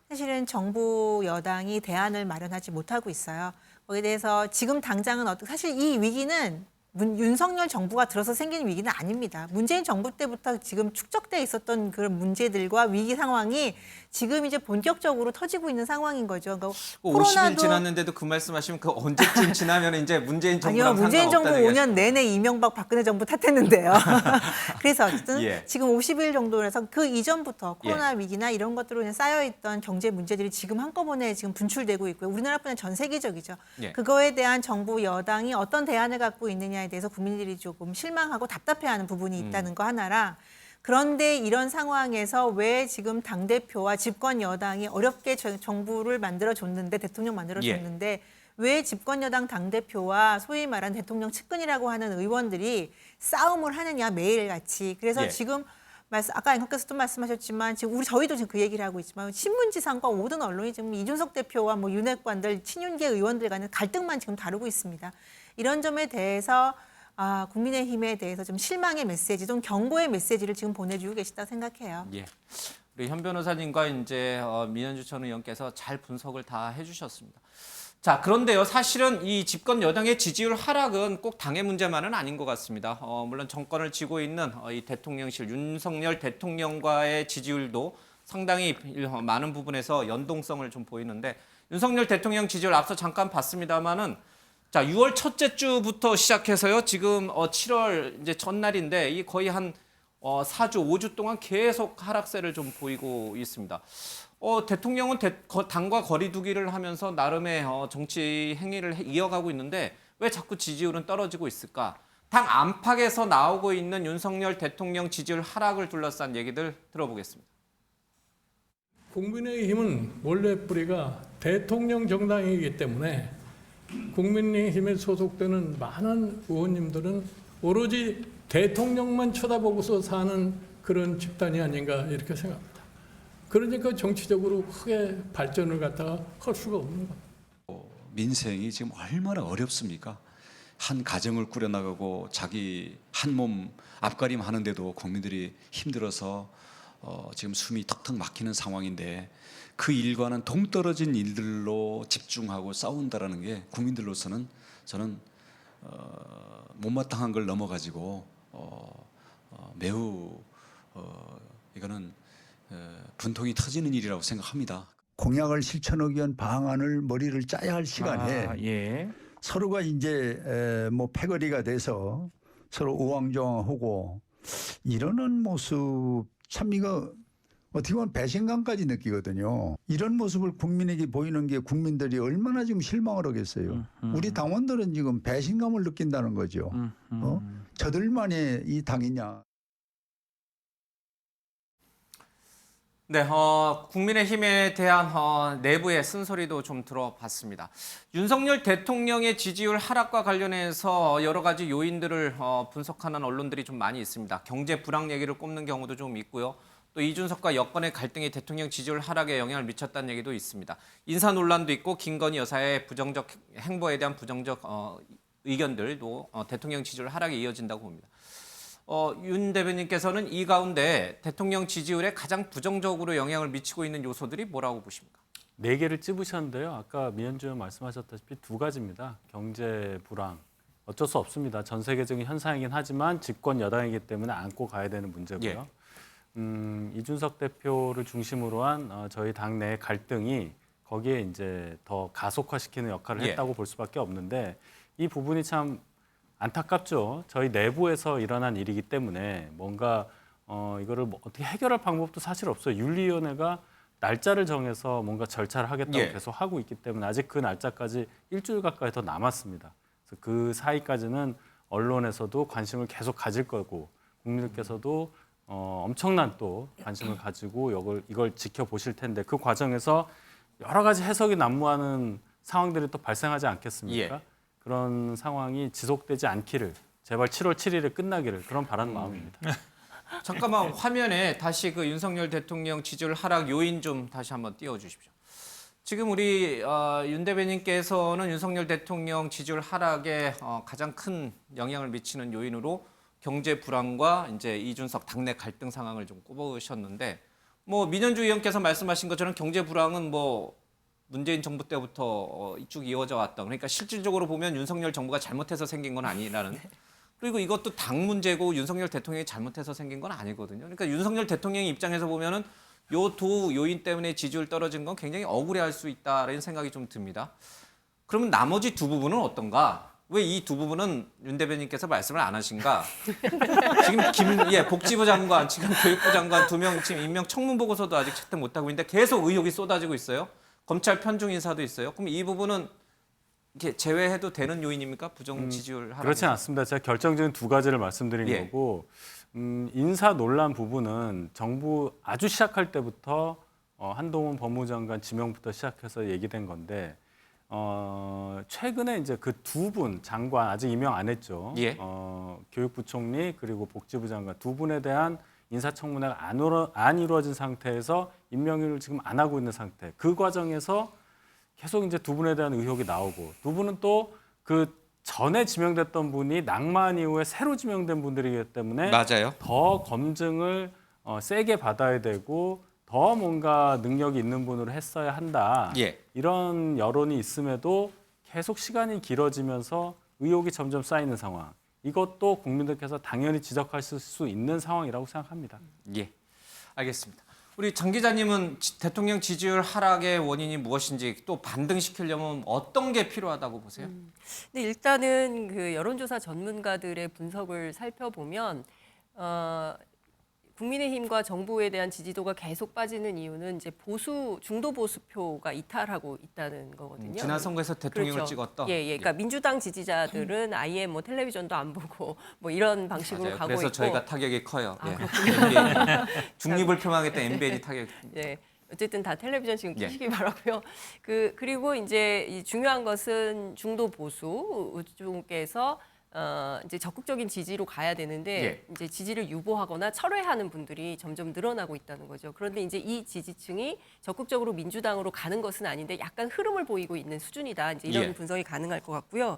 사실은 정부 여당이 대안을 마련하지 못하고 있어요. 거기에 대해서 지금 당장은 사실 이 위기는 윤석열 정부가 들어서 생긴 위기는 아닙니다. 문재인 정부 때부터 지금 축적돼 있었던 그런 문제들과 위기 상황이 지금 이제 본격적으로 터지고 있는 상황인 거죠. 그러니까 50일 지났는데도 그 말씀하시면 그 언제쯤 지나면 이제 문재인 정부랑 아니요, 문재인 정부 상관없다는 5년 내내 이명박 박근혜 정부 탓했는데요. 그래서 어쨌든 예. 지금 50일 정도라서 그 이전부터 코로나 위기나 이런 것들로 쌓여있던 경제 문제들이 지금 한꺼번에 지금 분출되고 있고요. 우리나라뿐만 전 세계적이죠. 예. 그거에 대한 정부 여당이 어떤 대안을 갖고 있느냐에 대해서 국민들이 조금 실망하고 답답해하는 부분이 있다는 거 하나랑, 그런데 이런 상황에서 왜 지금 당대표와 집권 여당이 어렵게 정부를 만들어줬는데, 대통령 만들어줬는데 왜 집권 여당 당대표와 소위 말하는 대통령 측근이라고 하는 의원들이 싸움을 하느냐 매일같이. 그래서 예. 지금 아까 앵커께서도 말씀하셨지만 지금 저희도 지금 그 얘기를 하고 있지만 신문지상과 모든 언론이 지금 이준석 대표와 뭐 윤핵관들 친윤계 의원들 간의 갈등만 지금 다루고 있습니다. 이런 점에 대해서 국민의힘에 대해서 좀 실망의 메시지, 좀 경고의 메시지를 지금 보내주고 계시다고 생각해요. 예. 우리 현 변호사님과 이제 민현주 전 의원께서 잘 분석을 다 해주셨습니다. 자, 그런데요, 사실은 이 집권 여당의 지지율 하락은 꼭 당의 문제만은 아닌 것 같습니다. 물론 정권을 쥐고 있는 이 대통령실 윤석열 대통령과의 지지율도 상당히 많은 부분에서 연동성을 좀 보이는데 윤석열 대통령 지지율 앞서 잠깐 봤습니다만은 자, 6월 첫째 주부터 시작해서요, 지금 7월 이제 첫날인데 이 거의 한 4주, 5주 동안 계속 하락세를 좀 보이고 있습니다. 대통령은 당과 거리두기를 하면서 나름의 정치 행위를 이어가고 있는데 왜 자꾸 지지율은 떨어지고 있을까? 당 안팎에서 나오고 있는 윤석열 대통령 지지율 하락을 둘러싼 얘기들 들어보겠습니다. 국민의힘은 원래 뿌리가 대통령 정당이기 때문에 국민의힘에 소속되는 많은 의원님들은 오로지 대통령만 쳐다보고서 사는 그런 집단이 아닌가 이렇게 생각합니다. 그러니까 정치적으로 크게 발전을 갖다가 할 수가 없는 겁니다. 민생이 지금 얼마나 어렵습니까? 한 가정을 꾸려나가고 자기 한 몸 앞가림 하는데도 국민들이 힘들어서 지금 숨이 턱턱 막히는 상황인데 그 일과는 동떨어진 일들로 집중하고 싸운다라는 게 국민들로서는 저는 못마땅한 걸 넘어가지고 매우 이거는 분통이 터지는 일이라고 생각합니다. 공약을 실천하기 위한 방안을 머리를 짜야 할 시간에 서로가 이제 뭐 패거리가 돼서 서로 우왕좌왕하고 이러는 모습 참 이거 어떻게 보면 배신감까지 느끼거든요. 이런 모습을 국민에게 보이는 게 국민들이 얼마나 지금 실망을 하겠어요. 우리 당원들은 지금 배신감을 느낀다는 거죠. 저들만의 이 당이냐. 네, 국민의힘에 대한 내부의 쓴소리도 좀 들어봤습니다. 윤석열 대통령의 지지율 하락과 관련해서 여러 가지 요인들을 분석하는 언론들이 좀 많이 있습니다. 경제 불황 얘기를 꼽는 경우도 좀 있고요. 또 이준석과 여권의 갈등이 대통령 지지율 하락에 영향을 미쳤다는 얘기도 있습니다. 인사 논란도 있고 김건희 여사의 부정적 행보에 대한 부정적 의견들도 대통령 지지율 하락에 이어진다고 봅니다. 윤 대변인께서는 이 가운데 대통령 지지율에 가장 부정적으로 영향을 미치고 있는 요소들이 뭐라고 보십니까? 4개를 찝으셨는데요. 아까 민현주 의원 말씀하셨다시피 2가지입니다. 경제 불황. 어쩔 수 없습니다. 전 세계적인 현상이긴 하지만 집권 여당이기 때문에 안고 가야 되는 문제고요. 이준석 대표를 중심으로 한 저희 당내의 갈등이 거기에 이제 더 가속화시키는 역할을 했다고 볼 수밖에 없는데 이 부분이 참 안타깝죠. 저희 내부에서 일어난 일이기 때문에 뭔가 이거를 어떻게 해결할 방법도 사실 없어요. 윤리위원회가 날짜를 정해서 뭔가 절차를 하겠다고 계속 하고 있기 때문에 아직 그 날짜까지 일주일 가까이 더 남았습니다. 그래서 그 사이까지는 언론에서도 관심을 계속 가질 거고 국민들께서도 엄청난 또 관심을 가지고 이걸 지켜보실 텐데 그 과정에서 여러 가지 해석이 난무하는 상황들이 또 발생하지 않겠습니까? 그런 상황이 지속되지 않기를 제발 7월 7일에 끝나기를 그런 바라는 마음입니다. 잠깐만 화면에 다시 그 윤석열 대통령 지지율 하락 요인 좀 다시 한번 띄워주십시오. 지금 우리 윤 대변인께서는 윤석열 대통령 지지율 하락에 가장 큰 영향을 미치는 요인으로 경제 불황과 이제 이준석 당내 갈등 상황을 좀 꼽으셨는데 뭐 민현주 의원께서 말씀하신 것처럼 경제 불황은 뭐 문재인 정부 때부터 쭉 이어져 왔다. 그러니까 실질적으로 보면 윤석열 정부가 잘못해서 생긴 건 아니라는. 그리고 이것도 당 문제고 윤석열 대통령이 잘못해서 생긴 건 아니거든요. 그러니까 윤석열 대통령 입장에서 보면은 요 두 요인 때문에 지지율 떨어진 건 굉장히 억울해할 수 있다라는 생각이 좀 듭니다. 그러면 나머지 두 부분은 어떤가? 왜 이 두 부분은 윤 대변인께서 말씀을 안 하신가? 지금 복지부 장관, 지금 교육부 장관 2명 지금 임명 청문 보고서도 아직 채택 못하고 있는데 계속 의혹이 쏟아지고 있어요. 검찰 편중 인사도 있어요. 그럼 이 부분은 이렇게 제외해도 되는 요인입니까? 부정 지지율 하락. 그렇지 않습니다. 제가 결정적인 2가지를 말씀드린 거고 인사 논란 부분은 정부 아주 시작할 때부터 한동훈 법무장관 지명부터 시작해서 얘기된 건데 최근에 이제 그 두 분 장관 아직 임명 안 했죠. 예. 교육부총리 그리고 복지부 장관 두 분에 대한 인사청문회가 안 이루어진 상태에서 임명을 지금 안 하고 있는 상태. 그 과정에서 계속 이제 두 분에 대한 의혹이 나오고 두 분은 또 그 전에 지명됐던 분이 낙마한 이후에 새로 지명된 분들이기 때문에 맞아요. 더 검증을 세게 받아야 되고 더 뭔가 능력이 있는 분으로 했어야 한다. 예. 이런 여론이 있음에도 계속 시간이 길어지면서 의혹이 점점 쌓이는 상황. 이것도 국민들께서 당연히 지적하실 수 있는 상황이라고 생각합니다. 예, 알겠습니다. 우리 장 기자님은 대통령 지지율 하락의 원인이 무엇인지 또 반등시키려면 어떤 게 필요하다고 보세요? 근데 일단은 그 여론조사 전문가들의 분석을 살펴보면 국민의힘과 정부에 대한 지지도가 계속 빠지는 이유는 이제 중도 보수표가 이탈하고 있다는 거거든요. 지난 선거에서 대통령을 그렇죠. 찍었던. 예. 그러니까 민주당 지지자들은 아예 뭐 텔레비전도 안 보고 뭐 이런 방식으로 맞아요. 가고 그래서 있고. 저희가 타격이 커요. 아, 예. 그렇군요. 중립을 표명했던 MBN이 타격. 예. 어쨌든 다 텔레비전 지금 예. 켜시기 바라고요. 그리고 이제 이 중요한 것은 중도 보수 쪽에서 이제 적극적인 지지로 가야 되는데 예. 이제 지지를 유보하거나 철회하는 분들이 점점 늘어나고 있다는 거죠. 그런데 이제 이 지지층이 적극적으로 민주당으로 가는 것은 아닌데 약간 흐름을 보이고 있는 수준이다. 이제 이런 예. 분석이 가능할 것 같고요.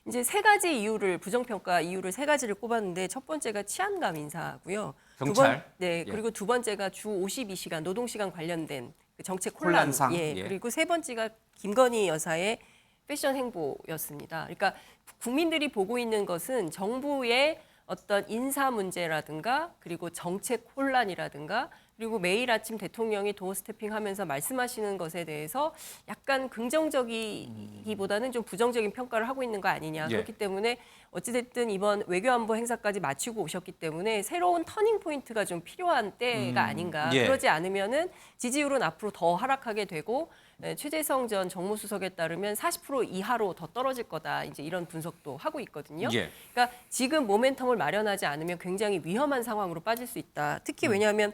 이제 세 가지 이유를 부정평가 이유를 세 가지를 꼽았는데 첫 번째가 치안감 인사고요. 경찰. 네. 예. 그리고 두 번째가 주 52시간 노동시간 관련된 그 정책 혼란. 혼란상. 예. 예. 그리고 세 번째가 김건희 여사의 패션 행보였습니다. 그러니까 국민들이 보고 있는 것은 정부의 어떤 인사 문제라든가 그리고 정책 혼란이라든가 그리고 매일 아침 대통령이 도어 스태핑하면서 말씀하시는 것에 대해서 약간 긍정적이기보다는 좀 부정적인 평가를 하고 있는 거 아니냐. 예. 그렇기 때문에 어찌됐든 이번 외교안보 행사까지 마치고 오셨기 때문에 새로운 터닝 포인트가 좀 필요한 때가 아닌가. 예. 그러지 않으면은 지지율은 앞으로 더 하락하게 되고 최재성 전 정무수석에 따르면 40% 이하로 더 떨어질 거다. 이제 이런 분석도 하고 있거든요. 예. 그러니까 지금 모멘텀을 마련하지 않으면 굉장히 위험한 상황으로 빠질 수 있다. 특히 왜냐하면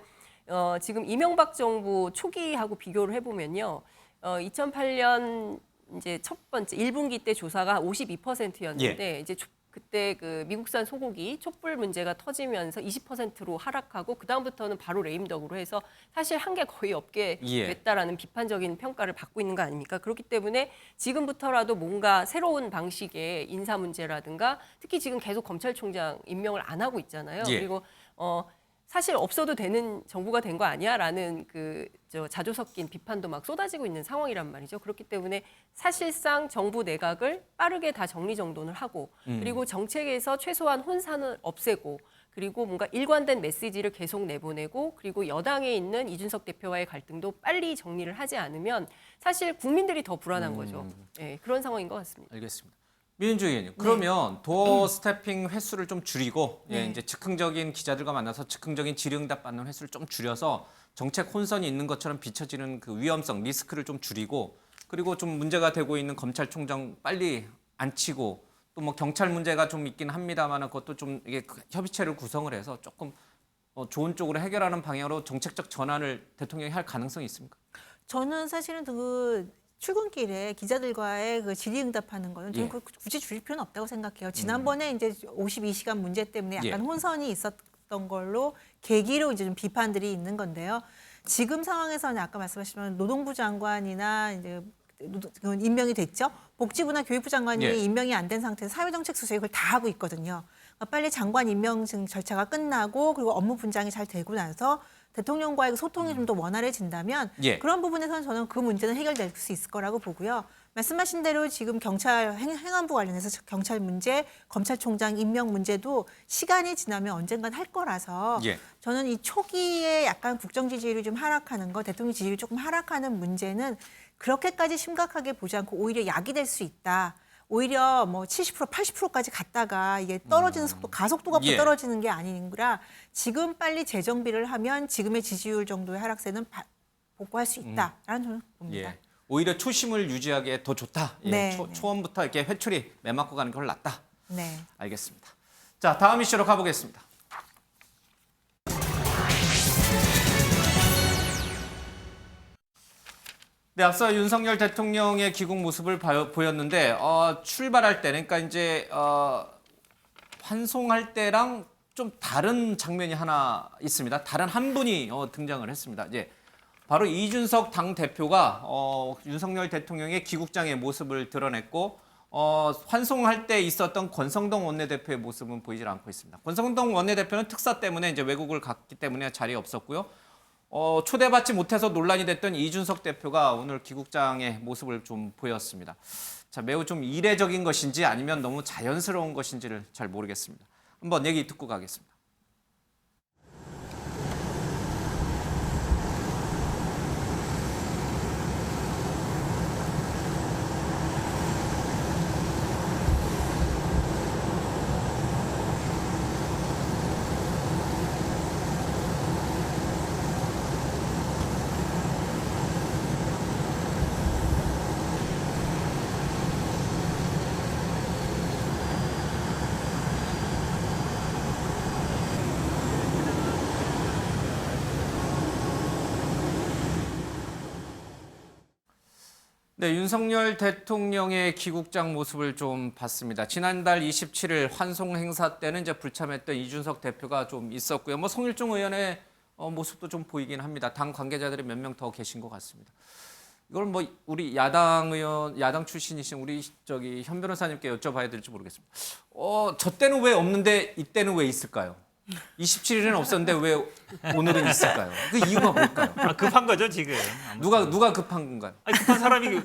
지금 이명박 정부 초기하고 비교를 해보면요, 2008년 이제 첫 번째 1분기 때 조사가 52%였는데 이제 그때 그 미국산 소고기 촛불 문제가 터지면서 20%로 하락하고 그 다음부터는 바로 레임덕으로 해서 사실 한 게 거의 없게 됐다라는 비판적인 평가를 받고 있는 거 아닙니까? 그렇기 때문에 지금부터라도 뭔가 새로운 방식의 인사 문제라든가 특히 지금 계속 검찰총장 임명을 안 하고 있잖아요. 그리고 사실 없어도 되는 정부가 된 거 아니야라는 자조 섞인 비판도 막 쏟아지고 있는 상황이란 말이죠. 그렇기 때문에 사실상 정부 내각을 빠르게 다 정리정돈을 하고 그리고 정책에서 최소한 혼선을 없애고 그리고 뭔가 일관된 메시지를 계속 내보내고 그리고 여당에 있는 이준석 대표와의 갈등도 빨리 정리를 하지 않으면 사실 국민들이 더 불안한 거죠. 네, 그런 상황인 것 같습니다. 알겠습니다. 민주주의 의원님, 그러면 도어 스태핑 횟수를 좀 줄이고 이제 즉흥적인 기자들과 만나서 즉흥적인 질의응답 받는 횟수를 좀 줄여서 정책 혼선이 있는 것처럼 비춰지는 그 위험성, 리스크를 좀 줄이고 그리고 좀 문제가 되고 있는 검찰총장 빨리 앉히고 또 뭐 경찰 문제가 좀 있긴 합니다만 그것도 좀 이게 협의체를 구성을 해서 조금 좋은 쪽으로 해결하는 방향으로 정책적 전환을 대통령이 할 가능성이 있습니까? 저는 사실은 출근길에 기자들과의 그 질의응답하는 거는 저는 굳이 줄일 필요는 없다고 생각해요. 지난번에 이제 52시간 문제 때문에 약간 혼선이 있었던 걸로 계기로 이제 좀 비판들이 있는 건데요. 지금 상황에서는 아까 말씀하신 노동부 장관이나 이제 임명이 됐죠. 복지부나 교육부 장관이 임명이 안 된 상태에서 사회정책 수사 이걸 다 하고 있거든요. 그러니까 빨리 장관 임명 절차가 끝나고 그리고 업무 분장이 잘 되고 나서 대통령과의 소통이 좀 더 원활해진다면 그런 부분에서는 저는 그 문제는 해결될 수 있을 거라고 보고요. 말씀하신 대로 지금 경찰 행안부 관련해서 경찰 문제, 검찰총장 임명 문제도 시간이 지나면 언젠간 할 거라서 저는 이 초기에 약간 국정 지지율이 좀 하락하는 거, 대통령 지지율이 조금 하락하는 문제는 그렇게까지 심각하게 보지 않고 오히려 약이 될 수 있다. 오히려 뭐 70%, 80%까지 갔다가 이게 떨어지는 속도, 가속도가 떨어지는 게 아니라 지금 빨리 재정비를 하면 지금의 지지율 정도의 하락세는 복구할 수 있다라는 저는 봅니다. 오히려 초심을 유지하기에 더 좋다. 초원부터 이렇게 회초리 매맞고 가는 게 훨씬 낫다. 네. 알겠습니다. 자, 다음 이슈로 가보겠습니다. 네, 앞서 윤석열 대통령의 귀국 모습을 보였는데 출발할 때, 그러니까 이제 환송할 때랑 좀 다른 장면이 하나 있습니다. 다른 한 분이 등장을 했습니다. 이제 바로 이준석 당 대표가 윤석열 대통령의 귀국장의 모습을 드러냈고 환송할 때 있었던 권성동 원내대표의 모습은 보이질 않고 있습니다. 권성동 원내대표는 특사 때문에 이제 외국을 갔기 때문에 자리에 없었고요. 초대받지 못해서 논란이 됐던 이준석 대표가 오늘 귀국장의 모습을 좀 보였습니다. 자, 매우 좀 이례적인 것인지 아니면 너무 자연스러운 것인지를 잘 모르겠습니다. 한번 얘기 듣고 가겠습니다. 네, 윤석열 대통령의 귀국장 모습을 좀 봤습니다. 지난달 27일 환송 행사 때는 이제 불참했던 이준석 대표가 좀 있었고요. 뭐 성일종 의원의 모습도 좀 보이긴 합니다. 당 관계자들이 몇 명 더 계신 것 같습니다. 이걸 뭐 우리 야당 의원, 야당 출신이신 우리 현 변호사님께 여쭤봐야 될지 모르겠습니다. 저 때는 왜 없는데 이때는 왜 있을까요? 27일은 없었는데 왜 오늘은 있을까요? 그 이유가 뭘까요? 급한 거죠 지금. 누가 급한 건가요? 아니,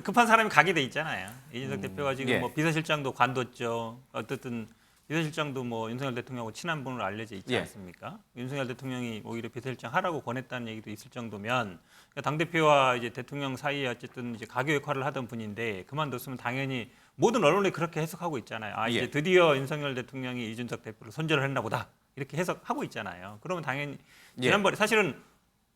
급한 사람이 가게 돼 있잖아요. 이준석 대표가 지금 예. 뭐 비서실장도 관뒀죠. 어쨌든 비서실장도 뭐 윤석열 대통령하고 친한 분으로 알려져 있지 예. 않습니까? 윤석열 대통령이 오히려 비서실장 하라고 권했다는 얘기도 있을 정도면 당 대표와 이제 대통령 사이에 어쨌든 이제 가교 역할을 하던 분인데 그만뒀으면 당연히 모든 언론이 그렇게 해석하고 있잖아요. 이제 예. 드디어 윤석열 대통령이 이준석 대표를 손절을 했나 보다. 이렇게 해석하고 있잖아요. 그러면 당연히 지난번에 사실은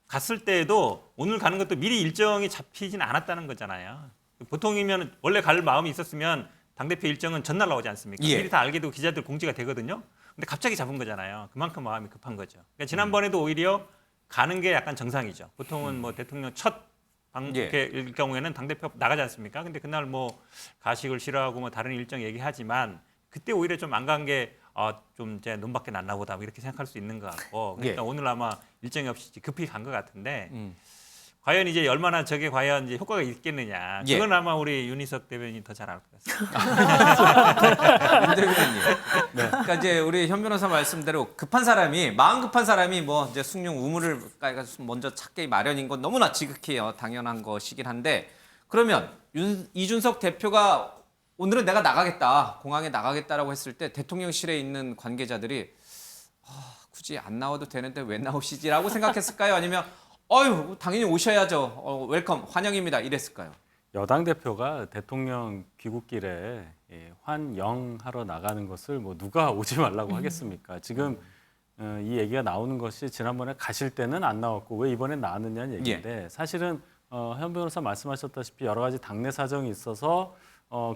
갔을 때에도 오늘 가는 것도 미리 일정이 잡히진 않았다는 거잖아요. 보통이면 원래 갈 마음이 있었으면 당대표 일정은 전날 나오지 않습니까? 예. 미리 다 알게 되고 기자들 공지가 되거든요. 근데 갑자기 잡은 거잖아요. 그만큼 마음이 급한 거죠. 그러니까 지난번에도 오히려 가는 게 약간 정상이죠. 보통은 뭐 대통령 첫 방북일 경우에는 당대표 나가지 않습니까? 근데 그날 뭐 가식을 싫어하고 뭐 다른 일정 얘기하지만 그때 오히려 좀 안 간 게 좀 이제 눈밖에 났나 보다 이렇게 생각할 수 있는 것 같고 그러니까 오늘 아마 일정이 없이 급히 간 것 같은데 과연 이제 얼마나 저게 과연 이제 효과가 있겠느냐 그건 아마 우리 윤희석 대변인이 더 잘 알 것 같습니다. 윤 대변인님. 네. 그러니까 이제 우리 현 변호사 말씀대로 마음 급한 사람이 뭐 이제 숭늉 우물을 먼저 찾기 마련인 건 너무나 지극히 당연한 것이긴 한데 그러면 이준석 대표가 오늘은 내가 나가겠다, 공항에 나가겠다라고 했을 때 대통령실에 있는 관계자들이 굳이 안 나와도 되는데 왜 나오시지라고 생각했을까요? 아니면 당연히 오셔야죠, 웰컴, 환영입니다 이랬을까요? 여당 대표가 대통령 귀국길에 환영하러 나가는 것을 뭐 누가 오지 말라고 하겠습니까? 지금 이 얘기가 나오는 것이 지난번에 가실 때는 안 나왔고 왜 이번엔 나왔느냐는 얘기인데 사실은 현 변호사 말씀하셨다시피 여러 가지 당내 사정이 있어서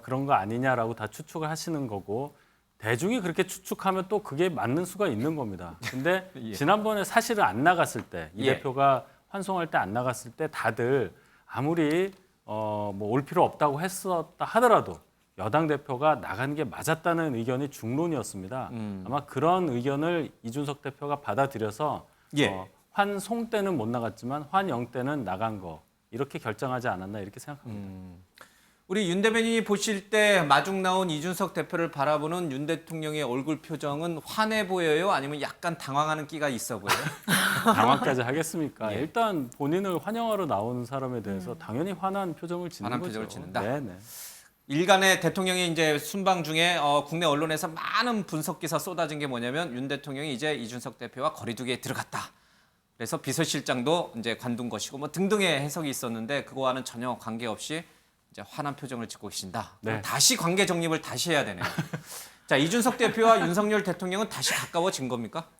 그런 거 아니냐라고 다 추측을 하시는 거고 대중이 그렇게 추측하면 또 그게 맞는 수가 있는 겁니다. 근데 지난번에 사실은 안 나갔을 때 이 대표가 환송할 때 안 나갔을 때 다들 아무리 뭐 올 필요 없다고 했었다 하더라도 여당 대표가 나간 게 맞았다는 의견이 중론이었습니다. 아마 그런 의견을 이준석 대표가 받아들여서 환송 때는 못 나갔지만 환영 때는 나간 거 이렇게 결정하지 않았나 이렇게 생각합니다. 우리 윤 대변인이 보실 때 마중 나온 이준석 대표를 바라보는 윤 대통령의 얼굴 표정은 환해 보여요? 아니면 약간 당황하는 끼가 있어 보여요? 당황까지 하겠습니까? 일단 본인을 환영하러 나오는 사람에 대해서 당연히 환한 표정을 짓는 환한 거죠. 표정을 짓는다? 네네. 일간의 대통령이 이제 순방 중에 국내 언론에서 많은 분석 기사 쏟아진 게 뭐냐면 윤 대통령이 이제 이준석 대표와 거리두기에 들어갔다. 그래서 비서실장도 이제 관둔 것이고 뭐 등등의 해석이 있었는데 그거와는 전혀 관계없이 이제 환한 표정을 짓고 계신다. 네. 다시 관계 정립을 다시 해야 되네요. 자, 이준석 대표와 윤석열 대통령은 다시 가까워진 겁니까?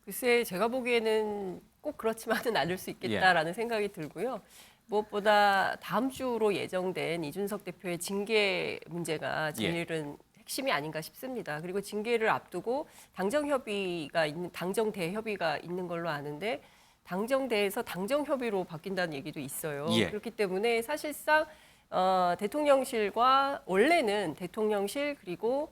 글쎄 제가 보기에는 꼭 그렇지만은 않을 수 있겠다라는 생각이 들고요. 무엇보다 다음 주로 예정된 이준석 대표의 징계 문제가 제일은 핵심이 아닌가 싶습니다. 그리고 징계를 앞두고 당정 대협의가 있는 걸로 아는데 당정대에서 당정협의로 바뀐다는 얘기도 있어요. 예. 그렇기 때문에 사실상 대통령실과 원래는 대통령실 그리고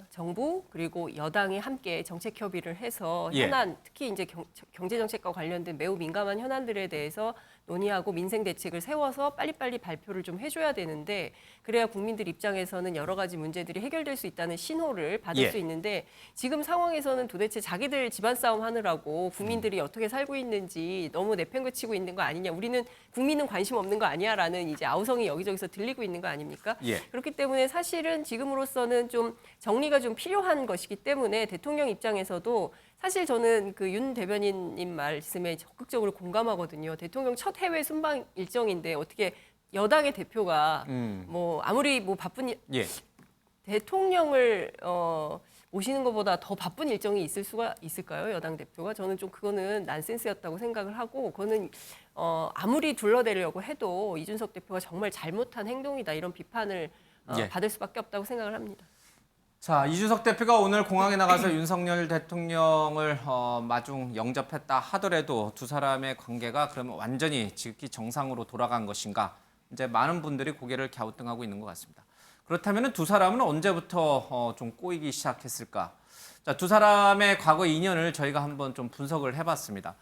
정부 그리고 여당이 함께 정책 협의를 해서 예. 현안 특히 이제 경제 정책과 관련된 매우 민감한 현안들에 대해서 논의하고 민생 대책을 세워서 빨리빨리 발표를 좀 해줘야 되는데 그래야 국민들 입장에서는 여러 가지 문제들이 해결될 수 있다는 신호를 받을 예. 수 있는데 지금 상황에서는 도대체 자기들 집안 싸움 하느라고 국민들이 어떻게 살고 있는지 너무 내팽개치고 있는 거 아니냐. 우리는 국민은 관심 없는 거 아니야라는 이제 아우성이 여기저기서 들리고 있는 거 아닙니까? 예. 그렇기 때문에 사실은 지금으로서는 좀 정리가 좀 필요한 것이기 때문에 대통령 입장에서도 사실 저는 그 윤 대변인님 말씀에 적극적으로 공감하거든요. 대통령 첫 해외 순방 일정인데 어떻게 여당의 대표가 뭐 아무리 뭐 바쁜 예. 대통령을 모시는 것보다 더 바쁜 일정이 있을 수가 있을까요? 여당 대표가 저는 좀 그거는 난센스였다고 생각을 하고 그거는 아무리 둘러대려고 해도 이준석 대표가 정말 잘못한 행동이다 이런 비판을 예. 받을 수밖에 없다고 생각을 합니다. 자, 이준석 대표가 오늘 공항에 나가서 윤석열 대통령을 마중 영접했다 하더라도 두 사람의 관계가 그러면 완전히 지극히 정상으로 돌아간 것인가? 이제 많은 분들이 고개를 갸우뚱하고 있는 것 같습니다. 그렇다면 두 사람은 언제부터 좀 꼬이기 시작했을까? 자, 두 사람의 과거 인연을 저희가 한번 좀 분석을 해봤습니다.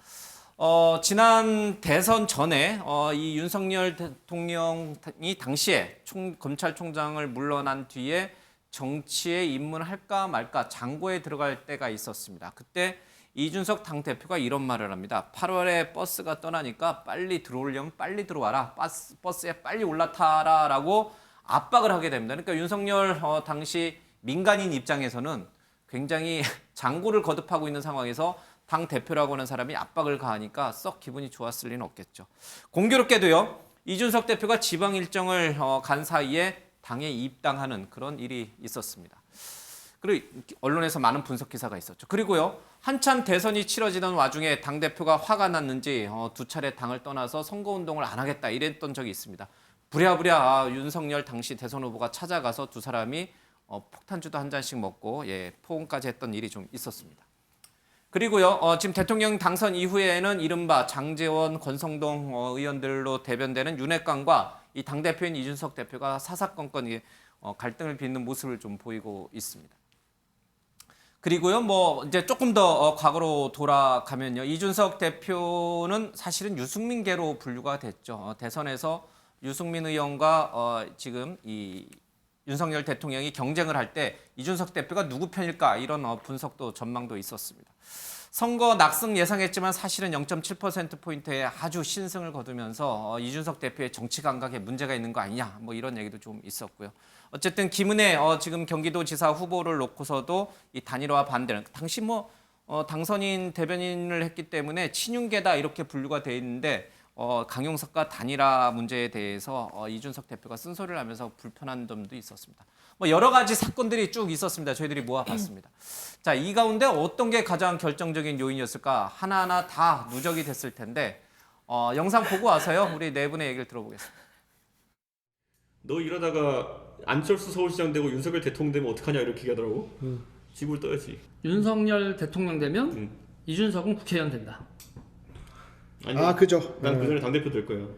지난 대선 전에 이 윤석열 대통령이 당시에 검찰총장을 물러난 뒤에 정치에 입문할까 말까 장고에 들어갈 때가 있었습니다. 그때 이준석 당대표가 이런 말을 합니다. 8월에 버스가 떠나니까 빨리 들어오려면 빨리 들어와라. 버스에 빨리 올라타라 라고 압박을 하게 됩니다. 그러니까 윤석열 당시 민간인 입장에서는 굉장히 장고를 거듭하고 있는 상황에서 당대표라고 하는 사람이 압박을 가하니까 썩 기분이 좋았을 리는 없겠죠. 공교롭게도요. 이준석 대표가 지방 일정을 간 사이에 당에 입당하는 그런 일이 있었습니다. 그리고 언론에서 많은 분석 기사가 있었죠. 그리고요. 한참 대선이 치러지던 와중에 당대표가 화가 났는지 두 차례 당을 떠나서 선거운동을 안 하겠다 이랬던 적이 있습니다. 부랴부랴 윤석열 당시 대선 후보가 찾아가서 두 사람이 폭탄주도 한 잔씩 먹고 포옹까지 했던 일이 좀 있었습니다. 그리고요. 지금 대통령 당선 이후에는 이른바 장제원, 권성동 의원들로 대변되는 윤핵관과 이 당대표인 이준석 대표가 사사건건 갈등을 빚는 모습을 좀 보이고 있습니다. 그리고요. 뭐 이제 조금 더 과거로 돌아가면요. 이준석 대표는 사실은 유승민계로 분류가 됐죠. 대선에서 유승민 의원과 지금 이 윤석열 대통령이 경쟁을 할 때 이준석 대표가 누구 편일까 이런 분석도 전망도 있었습니다. 선거 낙승 예상했지만 사실은 0.7%포인트의 아주 신승을 거두면서 이준석 대표의 정치 감각에 문제가 있는 거 아니냐 뭐 이런 얘기도 좀 있었고요. 어쨌든 김은혜 지금 경기도지사 후보를 놓고서도 이 단일화 반대는 당시 뭐 당선인 대변인을 했기 때문에 친윤계다 이렇게 분류가 돼 있는데 강용석과 단일화 문제에 대해서 이준석 대표가 쓴소리를 하면서 불편한 점도 있었습니다. 뭐 여러 가지 사건들이 쭉 있었습니다. 저희들이 모아봤습니다. 자, 이 가운데 어떤 게 가장 결정적인 요인이었을까? 하나하나 다 누적이 됐을 텐데 영상 보고 와서요. 우리 네 분의 얘기를 들어보겠습니다. 너 이러다가 안철수 서울시장 되고 윤석열 대통령 되면 어떡하냐 이렇게 얘기하더라고. 지구를 떠야지. 윤석열 대통령 되면 이준석은 국회의원 된다. 아니, 그죠. 난 그전에 당대표 될 거예요.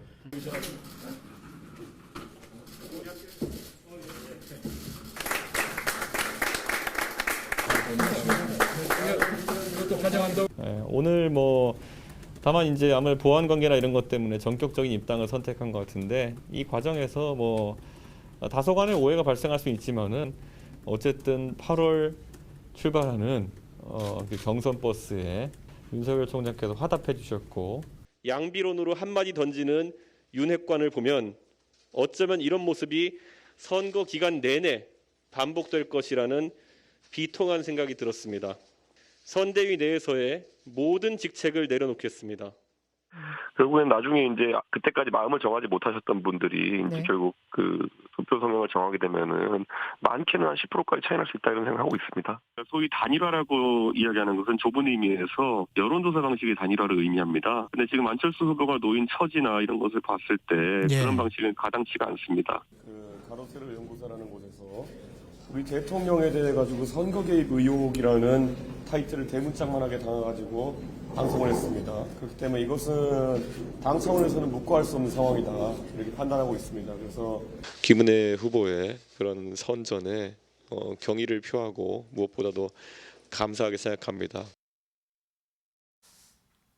오늘 뭐 다만 이제 아무래도 보안 관계나 이런 것 때문에 전격적인 입당을 선택한 것 같은데 이 과정에서 뭐 다소간의 오해가 발생할 수 있지만은 어쨌든 8월 출발하는 경선 버스에 윤석열 총장께서 화답해 주셨고 양비론으로 한마디 던지는 윤핵관을 보면 어쩌면 이런 모습이 선거 기간 내내 반복될 것이라는 비통한 생각이 들었습니다. 선대위 내에서의 모든 직책을 내려놓겠습니다. 결국엔 나중에 이제 그때까지 마음을 정하지 못하셨던 분들이 이제 결국 그 투표 성향을 정하게 되면은 많게는 한 10%까지 차이 날 수 있다 이런 생각하고 있습니다. 소위 단일화라고 이야기하는 것은 좁은 의미에서 여론조사 방식의 단일화를 의미합니다. 근데 지금 안철수 후보가 놓인 처지나 이런 것을 봤을 때 그런 방식은 가당치가 않습니다. 그 가로세로 연구소라는 곳에서 우리 대통령에 대해 가지고 선거 개입 의혹이라는 타이틀을 대문짝만하게 당해가지고 방송을 했습니다. 그렇기 때문에 이것은 당 차원에서는 묵고할 수 없는 상황이다 이렇게 판단하고 있습니다. 그래서 김은혜 후보의 그런 선전에 경의를 표하고 무엇보다도 감사하게 생각합니다.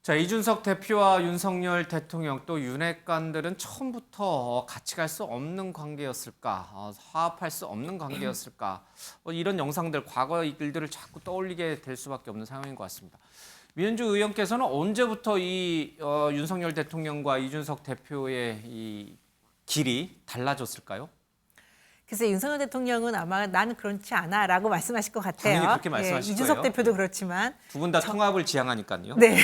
자, 이준석 대표와 윤석열 대통령 또 윤핵관들은 처음부터 같이 갈 수 없는 관계였을까, 화합할 수 없는 관계였을까, 이런 영상들, 과거 일들을 자꾸 떠올리게 될 수밖에 없는 상황인 것 같습니다. 민현주 의원께서는 언제부터 이 윤석열 대통령과 이준석 대표의 이 길이 달라졌을까요? 그래서 윤석열 대통령은 아마 나는 그렇지 않아라고 말씀하실 것 같아요. 당연히 그렇게 말씀하실 이준석 거예요. 대표도 그렇지만 두 분 다 통합을 지향하니까요. 네.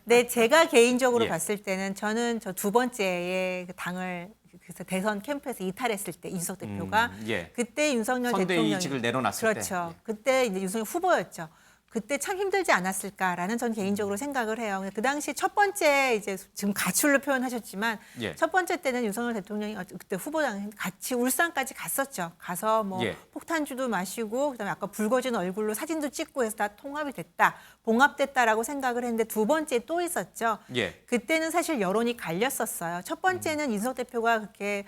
네, 제가 개인적으로 예. 봤을 때는 저는 저 두 번째에 그 당을 그래서 대선 캠프에서 이탈했을 때 이준석 대표가 예. 그때 윤석열 선대위 대통령이 이직을 내려놨을 그렇죠. 때. 그때 이제 윤석열 후보였죠. 그때 참 힘들지 않았을까라는 전 개인적으로 생각을 해요. 그 당시 첫 번째 이제 지금 가출로 표현하셨지만 예. 첫 번째 때는 윤석열 대통령이 그때 후보랑 같이 울산까지 갔었죠. 가서 뭐 예. 폭탄주도 마시고 그다음에 아까 붉어진 얼굴로 사진도 찍고 해서 다 통합이 됐다, 봉합됐다라고 생각을 했는데 두 번째 또 있었죠. 예. 그때는 사실 여론이 갈렸었어요. 첫 번째는 이준석 대표가 그렇게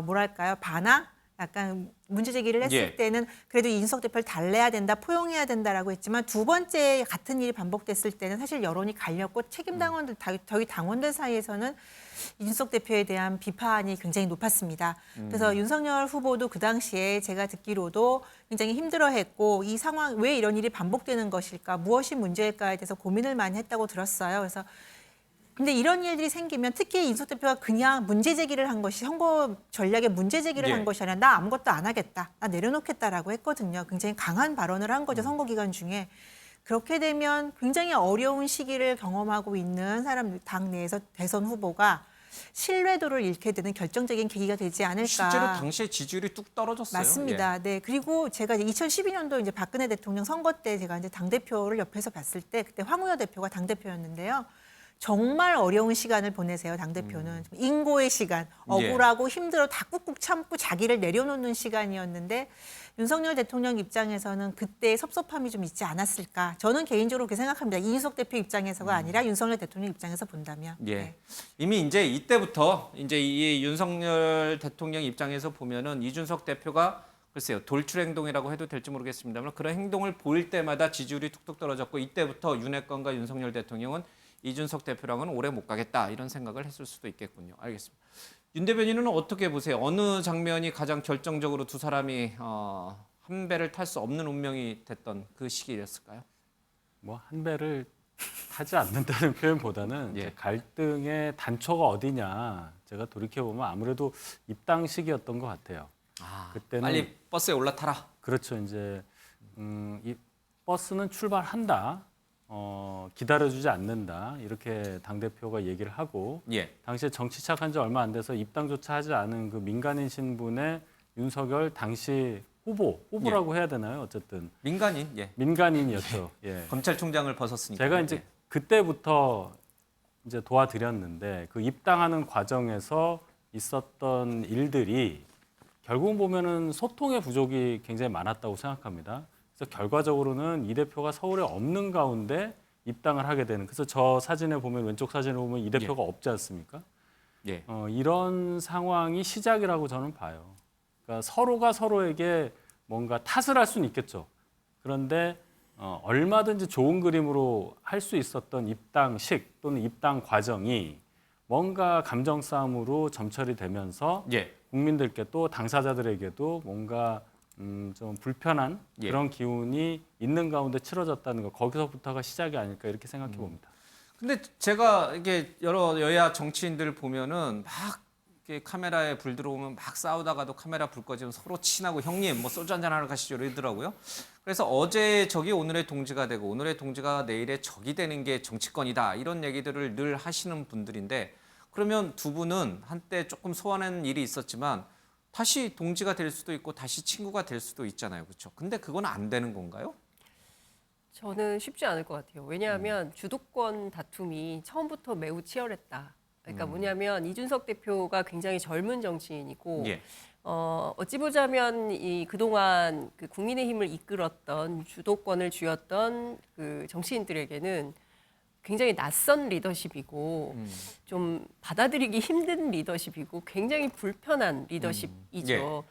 뭐랄까요, 반항? 약간 문제 제기를 했을 예. 때는 그래도 이준석 대표를 달래야 된다, 포용해야 된다라고 했지만 두 번째 같은 일이 반복됐을 때는 사실 여론이 갈렸고 책임 당원들, 저희 당원들 사이에서는 이준석 대표에 대한 비판이 굉장히 높았습니다. 그래서 윤석열 후보도 그 당시에 제가 듣기로도 굉장히 힘들어했고 이 상황 왜 이런 일이 반복되는 것일까, 무엇이 문제일까에 대해서 고민을 많이 했다고 들었어요. 그래서 근데 이런 일들이 생기면 특히 이준석 대표가 그냥 문제 제기를 한 것이 선거 전략의 문제 제기를 예. 한 것이 아니라 나 아무것도 안 하겠다, 나 내려놓겠다라고 했거든요. 굉장히 강한 발언을 한 거죠, 선거 기간 중에. 그렇게 되면 굉장히 어려운 시기를 경험하고 있는 사람, 당 내에서 대선 후보가 신뢰도를 잃게 되는 결정적인 계기가 되지 않을까. 실제로 당시에 지지율이 뚝 떨어졌어요. 맞습니다. 예. 네. 그리고 제가 2012년도 이제 박근혜 대통령 선거 때 제가 이제 당대표를 옆에서 봤을 때 그때 황우여 대표가 당대표였는데요. 정말 어려운 시간을 보내세요, 당대표는. 인고의 시간, 억울하고 힘들어 다 꾹꾹 참고 자기를 내려놓는 시간이었는데 윤석열 대통령 입장에서는 그때 섭섭함이 좀 있지 않았을까. 저는 개인적으로 그렇게 생각합니다. 이준석 대표 입장에서가 아니라 윤석열 대통령 입장에서 본다면. 예. 네. 이미 이제 이때부터 이제 이 윤석열 대통령 입장에서 보면은 이준석 대표가 글쎄요, 돌출 행동이라고 해도 될지 모르겠습니다만 그런 행동을 보일 때마다 지지율이 툭툭 떨어졌고 이때부터 윤핵관과 윤석열 대통령은 이준석 대표랑은 오래 못 가겠다 이런 생각을 했을 수도 있겠군요. 알겠습니다. 윤 대변인은 어떻게 보세요? 어느 장면이 가장 결정적으로 두 사람이 한 배를 탈 수 없는 운명이 됐던 그 시기였을까요? 뭐 한 배를 타지 않는다는 표현보다는 예. 이제 갈등의 단초가 어디냐, 제가 돌이켜 보면 아무래도 입당 시기였던 것 같아요. 그때는 빨리 버스에 올라타라. 그렇죠. 이제 이 버스는 출발한다. 기다려주지 않는다. 이렇게 당대표가 얘기를 하고 예. 당시에 정치 시작한 지 얼마 안 돼서 입당조차 하지 않은 그 민간인 신분의 윤석열 당시 후보라고 해야 되나요? 어쨌든 민간인, 예. 민간인이었죠. 예. 검찰총장을 벗었으니까. 제가 이제 그때부터 이제 도와드렸는데 그 입당하는 과정에서 있었던 일들이 결국 보면은 소통의 부족이 굉장히 많았다고 생각합니다. 그래서 결과적으로는 이 대표가 서울에 없는 가운데 입당을 하게 되는. 그래서 저 사진에 보면 왼쪽 사진에 보면 이 대표가 없지 않습니까? 예. 이런 상황이 시작이라고 저는 봐요. 그러니까 서로가 서로에게 뭔가 탓을 할 수는 있겠죠. 그런데 얼마든지 좋은 그림으로 할 수 있었던 입당식 또는 입당 과정이 뭔가 감정 싸움으로 점철이 되면서 예. 국민들께 또 당사자들에게도 뭔가 좀 불편한 그런 기운이 있는 가운데 치러졌다는 거, 거기서부터가 시작이 아닐까 이렇게 생각해 봅니다. 근데 제가 이게 여러 여야 정치인들 보면은 막 이렇게 카메라에 불 들어오면 막 싸우다가도 카메라 불 꺼지면 서로 친하고 형님 뭐 소주 한잔 하러 가시죠 이러더라고요. 그래서 어제 적이 오늘의 동지가 되고 오늘의 동지가 내일의 적이 되는 게 정치권이다 이런 얘기들을 늘 하시는 분들인데 그러면 두 분은 한때 조금 소원한 일이 있었지만 다시 동지가 될 수도 있고 다시 친구가 될 수도 있잖아요. 그렇죠? 근데 그건 안 되는 건가요? 저는 쉽지 않을 것 같아요. 왜냐하면 주도권 다툼이 처음부터 매우 치열했다. 그러니까 뭐냐면 이준석 대표가 굉장히 젊은 정치인이고 예. 어찌 보자면 이 그동안 그 국민의힘을 이끌었던 주도권을 쥐었던 그 정치인들에게는 굉장히 낯선 리더십이고 좀 받아들이기 힘든 리더십이고 굉장히 불편한 리더십이죠.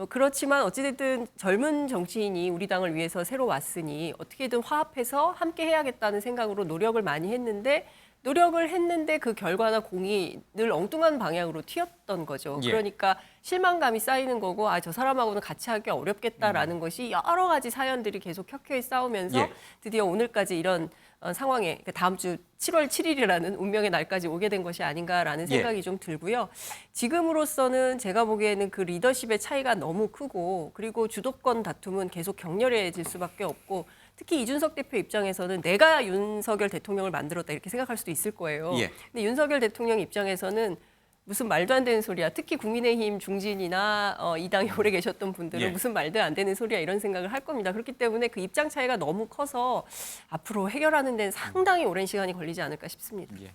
그렇지만 어찌됐든 젊은 정치인이 우리 당을 위해서 새로 왔으니 어떻게든 화합해서 함께 해야겠다는 생각으로 노력을 많이 했는데 그 결과나 공이 늘 엉뚱한 방향으로 튀었던 거죠. 예. 그러니까 실망감이 쌓이는 거고 저 사람하고는 같이 하기 어렵겠다라는 것이 여러 가지 사연들이 계속 켜켜이 싸우면서 예. 드디어 오늘까지 이런 상황에 다음 주 7월 7일이라는 운명의 날까지 오게 된 것이 아닌가라는 생각이 예. 좀 들고요. 지금으로서는 제가 보기에는 그 리더십의 차이가 너무 크고 그리고 주도권 다툼은 계속 격렬해질 수밖에 없고 특히 이준석 대표 입장에서는 내가 윤석열 대통령을 만들었다 이렇게 생각할 수도 있을 거예요. 예. 근데 윤석열 대통령 입장에서는 무슨 말도 안 되는 소리야. 특히 국민의힘 중진이나 이 당에 오래 계셨던 분들은 예. 무슨 말도 안 되는 소리야 이런 생각을 할 겁니다. 그렇기 때문에 그 입장 차이가 너무 커서 앞으로 해결하는 데는 상당히 오랜 시간이 걸리지 않을까 싶습니다. 예.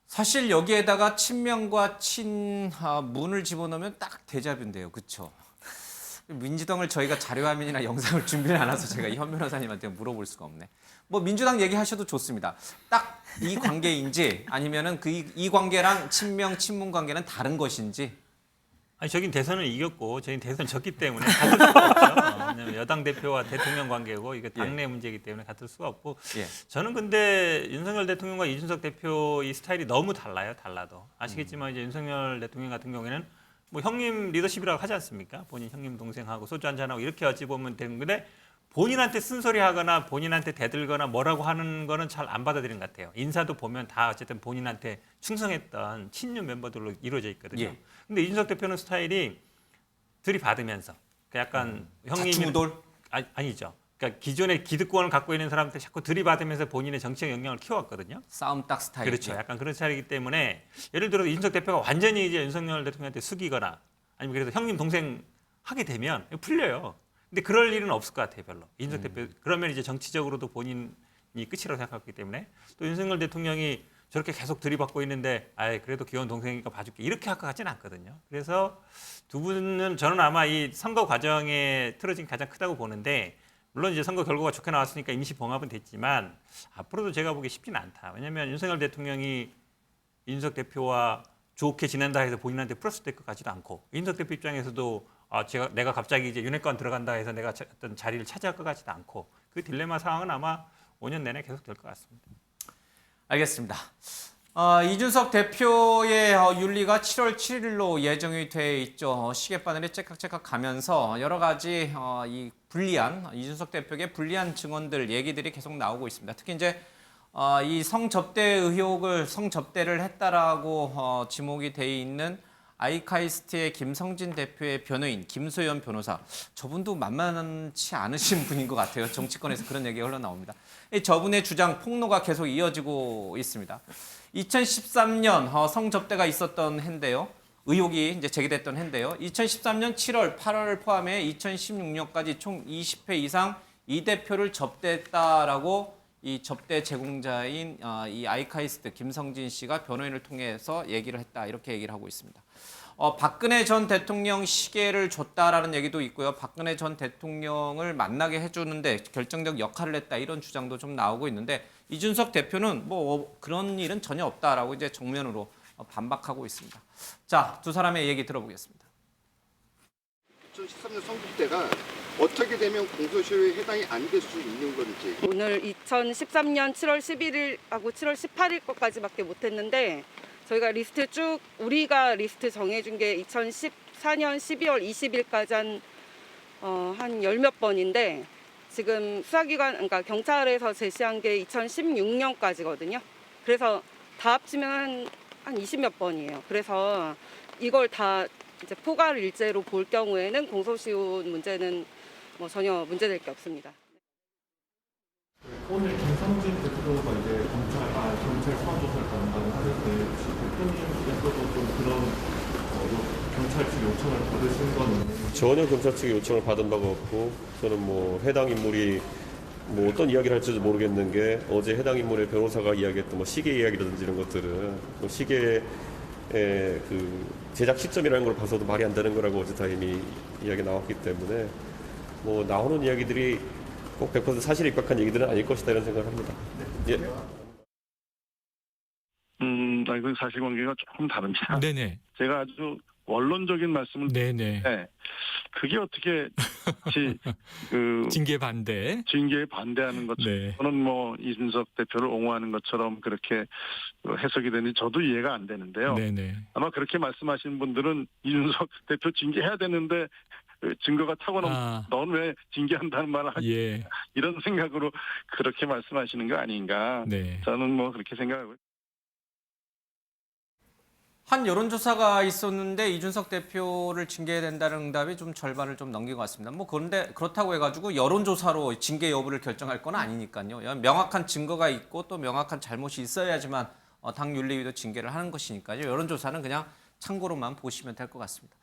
사실 여기에다가 친명과 친문을 집어넣으면 딱 대잡인데요. 그렇죠? 민주당을 저희가 자료화면이나 영상을 준비를 안 해서 제가 현 변호사님한테 물어볼 수가 없네. 뭐 민주당 얘기하셔도 좋습니다. 딱 이 관계인지 아니면은 이 관계랑 친명 친문 관계는 다른 것인지. 아니 저긴 대선을 이겼고 저희는 대선 졌기 때문에 같을 수가 없죠. 왜냐면 여당 대표와 대통령 관계고 이게 당내 문제이기 때문에 같을 수가 없고 예. 저는 근데 윤석열 대통령과 이준석 대표 이 스타일이 너무 달라요. 달라도 아시겠지만 이제 윤석열 대통령 같은 경우에는 뭐 형님 리더십이라고 하지 않습니까? 본인 형님 동생하고 소주 한잔하고 이렇게 어찌 보면 되는 건데 본인한테 쓴소리하거나 본인한테 대들거나 뭐라고 하는 거는 잘 안 받아들이는 것 같아요. 인사도 보면 다 어쨌든 본인한테 충성했던 친윤 멤버들로 이루어져 있거든요. 예. 근데 이준석 대표는 스타일이 들이받으면서 약간 형님이 자충우돌? 아니죠. 그러니까 기존의 기득권을 갖고 있는 사람한테 자꾸 들이받으면서 본인의 정치적 영향을 키워왔거든요. 싸움 딱 스타일. 그렇죠. 약간 그런 스타일이기 때문에 예를 들어 이준석 대표가 완전히 이제 윤석열 대통령한테 숙이거나 아니면 그래서 형님 동생 하게 되면 풀려요. 근데 그럴 일은 없을 것 같아요, 별로. 이준석 대표 그러면 이제 정치적으로도 본인이 끝이라고 생각했기 때문에 또 윤석열 대통령이 저렇게 계속 들이받고 있는데 그래도 귀여운 동생이니까 봐줄게 이렇게 할 것 같지는 않거든요. 그래서 두 분은 저는 아마 이 선거 과정에 틀어진 가장 크다고 보는데 물론 이제 선거 결과가 좋게 나왔으니까 임시 봉합은 됐지만 앞으로도 제가 보기 쉽지는 않다. 왜냐하면 윤석열 대통령이 이준석 대표와 좋게 지낸다 해서 본인한테 플러스 될 것 같지도 않고 이준석 대표 입장에서도 내가 갑자기 이제 윤회관 들어간다 해서 내가 어떤 자리를 차지할 것 같지도 않고 그 딜레마 상황은 아마 5년 내내 계속 될 것 같습니다. 알겠습니다. 이준석 대표의 윤리가 7월 7일로 예정이 돼 있죠. 시계바늘이 째깍째깍 가면서 여러 가지 이 불리한 이준석 대표의 불리한 증언들 얘기들이 계속 나오고 있습니다. 특히 이제 이 성접대 의혹을 성접대를 했다라고 지목이 돼 있는 아이카이스트의 김성진 대표의 변호인 김소연 변호사. 저분도 만만치 않으신 분인 것 같아요. 정치권에서 그런 얘기가 흘러나옵니다. 저분의 주장 폭로가 계속 이어지고 있습니다. 2013년 성접대가 있었던 해인데요. 의혹이 이제 제기됐던 해인데요. 2013년 7월, 8월을 포함해 2016년까지 총 20회 이상 이 대표를 접대했다라고 이 접대 제공자인 이 아이카이스트 김성진 씨가 변호인을 통해서 얘기를 했다. 이렇게 얘기를 하고 있습니다. 박근혜 전 대통령 시계를 줬다라는 얘기도 있고요. 박근혜 전 대통령을 만나게 해주는데 결정적 역할을 했다. 이런 주장도 좀 나오고 있는데 이준석 대표는 뭐 그런 일은 전혀 없다라고 이제 정면으로 반박하고 있습니다. 자, 두 사람의 얘기 들어보겠습니다. 2013년 성접대가 어떻게 되면 공소시효에 해당이 안 될 수 있는 건지. 오늘 2013년 7월 11일하고 7월 18일 것까지밖에 못했는데 저희가 우리가 리스트 정해준 게 2014년 12월 20일까지 한 열 몇 번인데 지금 수사기관, 그러니까 경찰에서 제시한 게 2016년까지거든요. 그래서 다 합치면 한 20몇 번이에요. 그래서 이걸 다 이제 포괄 일제로 볼 경우에는 공소시효 문제는 뭐 전혀 문제될 게 없습니다. 오늘 김성진 대표가 이제 경찰 수사 조사를 받는다고 하는데 혹시 대표님께서도 좀 그런 경찰 측 요청을 받으신 건 전혀 경찰 측의 요청을 받은 바가 없고 저는 뭐 해당 인물이 뭐 어떤 이야기를 할지도 모르겠는 게 어제 해당 인물의 변호사가 이야기했던 뭐 시계 이야기라든지 이런 것들은 뭐 시계의 그 제작 시점이라는 걸 봐서도 말이 안 되는 거라고 어제 다 이미 이야기 나왔기 때문에 뭐 나오는 이야기들이 꼭 100% 사실에 입각한 얘기들은 아닐 것이다 이런 생각을 합니다. 예. 그 사실관계가 조금 다릅니다. 네네. 제가 아주 원론적인 말씀을 네네. 네. 그게 어떻게 그 징계 반대. 징계에 반대하는 것처럼 네. 저는 뭐 이준석 대표를 옹호하는 것처럼 그렇게 해석이 되는지 저도 이해가 안 되는데요. 네네. 아마 그렇게 말씀하시는 분들은 이준석 대표 징계해야 되는데 증거가 타고난 넌 왜 징계한다는 말을 하지? 예. 이런 생각으로 그렇게 말씀하시는 거 아닌가? 네. 저는 뭐 그렇게 생각하고요. 한 여론조사가 있었는데 이준석 대표를 징계해야 된다는 응답이 좀 절반을 좀 넘긴 것 같습니다. 뭐 그런데 그렇다고 해가지고 여론조사로 징계 여부를 결정할 건 아니니까요. 명확한 증거가 있고 또 명확한 잘못이 있어야지만 당 윤리위도 징계를 하는 것이니까요. 여론조사는 그냥 참고로만 보시면 될 것 같습니다.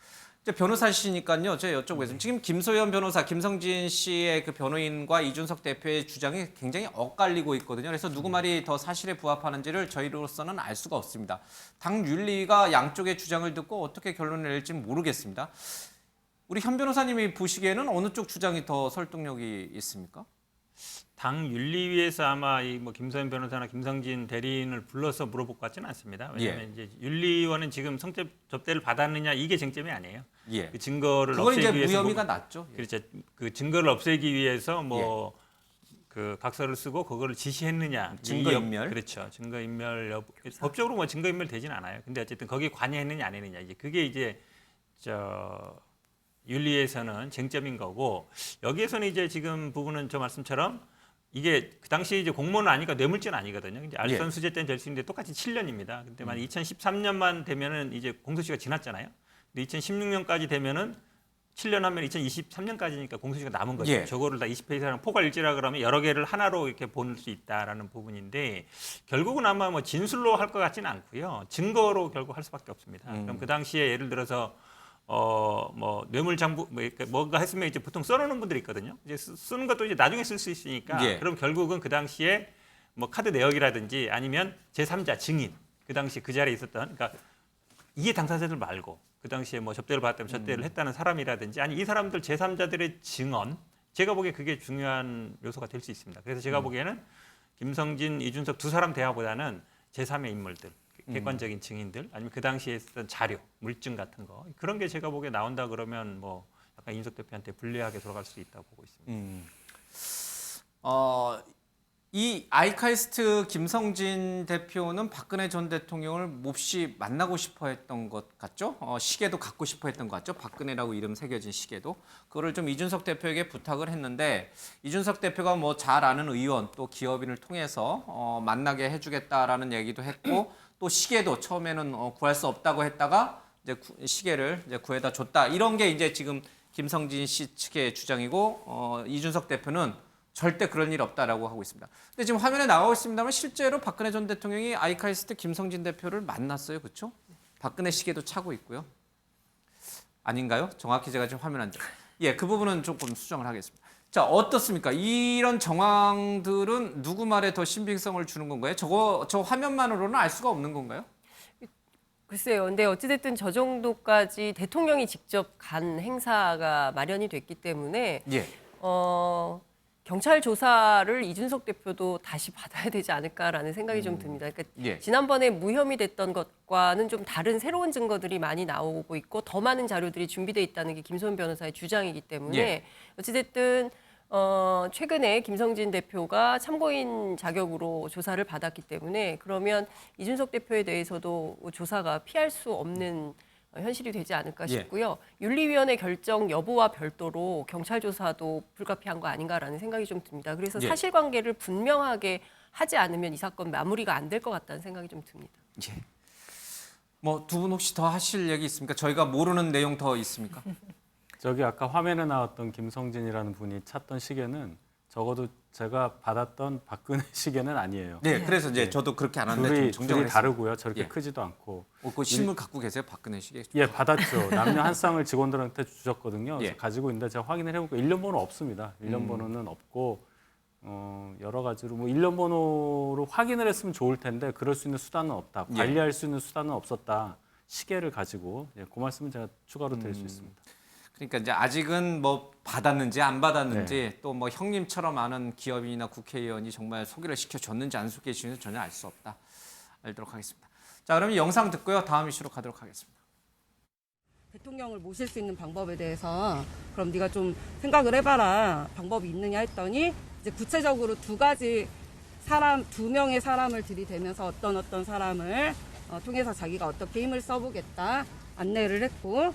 이제 변호사시니까요. 제가 여쭤보겠습니다. 지금 김소연 변호사, 김성진 씨의 그 변호인과 이준석 대표의 주장이 굉장히 엇갈리고 있거든요. 그래서 누구 말이 더 사실에 부합하는지를 저희로서는 알 수가 없습니다. 당 윤리위가 양쪽의 주장을 듣고 어떻게 결론을 낼지 모르겠습니다. 우리 현 변호사님이 보시기에는 어느 쪽 주장이 더 설득력이 있습니까? 당 윤리위에서 아마 이 뭐 김소연 변호사나 김성진 대리인을 불러서 물어볼 것 같지는 않습니다. 왜냐하면 이제 윤리위원은 지금 성적 접대를 받았느냐 이게 쟁점이 아니에요. 예. 그 증거를 그건 없애기 이제 위해서 무혐의가 낮죠. 예. 그렇죠. 그 증거를 없애기 위해서 뭐 그 각서를 쓰고 그거를 지시했느냐. 증거인멸. 그렇죠. 증거인멸 여부. 법적으로 뭐 증거인멸 되지는 않아요. 근데 어쨌든 거기에 관여했느냐 안 했느냐 이제 그게 이제 윤리에서는 쟁점인 거고 여기에서는 이제 지금 부분은 저 말씀처럼 이게 그 당시 이제 공무원은 아니니까 뇌물죄는 아니거든요. 이제 알선 수재 때는 될 수 있는데 똑같이 7년입니다. 근데 만 2013년만 되면은 이제 공소시효가 지났잖아요. 근데 2016년까지 되면은 7년 하면 2023년까지니까 공소시효가 남은 거죠. 예. 저거를 다 20회 이상 포괄일지라 그러면 여러 개를 하나로 이렇게 볼 수 있다라는 부분인데 결국은 아마 뭐 진술로 할 것 같지는 않고요. 증거로 결국 할 수밖에 없습니다. 그럼 그 당시에 예를 들어서 뭐 뇌물장부 뭔가 했으면 이제 보통 써놓는 분들이 있거든요. 이제 쓰는 것도 이제 나중에 쓸 수 있으니까 예. 그럼 결국은 그 당시에 뭐 카드 내역이라든지 아니면 제3자 증인 그 당시 그 자리에 있었던 그러니까 이해 당사자들 말고 그 당시에 뭐 접대를 받았다면 접대를 했다는 사람이라든지 아니 이 사람들 제3자들의 증언 제가 보기에 그게 중요한 요소가 될 수 있습니다. 그래서 제가 보기에는 김성진, 이준석 두 사람 대화보다는 제3의 인물들 객관적인 증인들 아니면 그 당시에 있었던 자료, 물증 같은 거 그런 게 제가 보기에 나온다 그러면 뭐 약간 이준석 대표한테 불리하게 돌아갈 수 있다고 보고 있습니다. 이 아이카이스트 김성진 대표는 박근혜 전 대통령을 몹시 만나고 싶어 했던 것 같죠? 시계도 갖고 싶어 했던 것 같죠? 박근혜라고 이름 새겨진 시계도. 그거를 좀 이준석 대표에게 부탁을 했는데 이준석 대표가 뭐 잘 아는 의원 또 기업인을 통해서 만나게 해주겠다라는 얘기도 했고 또 시계도 처음에는 구할 수 없다고 했다가 이제 시계를 이제 구해다 줬다. 이런 게 이제 지금 김성진 씨 측의 주장이고 이준석 대표는 절대 그런 일 없다라고 하고 있습니다. 근데 지금 화면에 나오고 있습니다만 실제로 박근혜 전 대통령이 아이카이스트 김성진 대표를 만났어요. 그렇죠? 박근혜 시계도 차고 있고요. 아닌가요? 정확히 제가 지금 화면 안 줘. 예, 그 부분은 조금 수정을 하겠습니다. 자, 어떻습니까? 이런 정황들은 누구 말에 더 신빙성을 주는 건가요? 저 화면만으로는 알 수가 없는 건가요? 글쎄요. 근데 어찌됐든 저 정도까지 대통령이 직접 간 행사가 마련이 됐기 때문에 예. 경찰 조사를 이준석 대표도 다시 받아야 되지 않을까라는 생각이 좀 듭니다. 그러니까 예. 지난번에 무혐의 됐던 것과는 좀 다른 새로운 증거들이 많이 나오고 있고 더 많은 자료들이 준비돼 있다는 게 김소연 변호사의 주장이기 때문에 예. 어찌됐든 최근에 김성진 대표가 참고인 자격으로 조사를 받았기 때문에 그러면 이준석 대표에 대해서도 조사가 피할 수 없는 현실이 되지 않을까 싶고요. 윤리위원회 결정 여부와 별도로 경찰 조사도 불가피한 거 아닌가라는 생각이 좀 듭니다. 그래서 사실관계를 분명하게 하지 않으면 이 사건 마무리가 안 될 것 같다는 생각이 좀 듭니다. 예. 뭐 두 분 혹시 더 하실 얘기 있습니까? 저희가 모르는 내용 더 있습니까? 저기 아까 화면에 나왔던 김성진이라는 분이 찾던 시계는 적어도 제가 받았던 박근혜 시계는 아니에요. 네, 그래서 이제 저도 그렇게 안 하는데 좀 정정을 둘이 다르고요. 저렇게 예. 크지도 않고. 그 실물 갖고 계세요, 박근혜 시계? 예, 받았죠. 남녀 한 쌍을 직원들한테 주셨거든요. 그래서 예. 가지고 있는데 제가 확인을 해보니까 1년 번호 없습니다. 1년 번호는 없고 여러 가지로 뭐 1년 번호로 확인을 했으면 좋을 텐데 그럴 수 있는 수단은 없다. 관리할 수 있는 수단은 없었다. 시계를 가지고 그 말씀은 제가 추가로 드릴 수 있습니다. 그러니까 이제 아직은 뭐 받았는지 안 받았는지 또 뭐 형님처럼 아는 기업인이나 국회의원이 정말 소개를 시켜줬는지 안 소개해주는지 전혀 알 수 없다. 알도록 하겠습니다. 자, 그럼 영상 듣고요. 다음 이슈로 가도록 하겠습니다. 대통령을 모실 수 있는 방법에 대해서 그럼 네가 좀 생각을 해봐라. 방법이 있느냐 했더니 이제 구체적으로 두 명의 사람을 들이대면서 어떤 사람을 통해서 자기가 어떻게 힘을 써보겠다 안내를 했고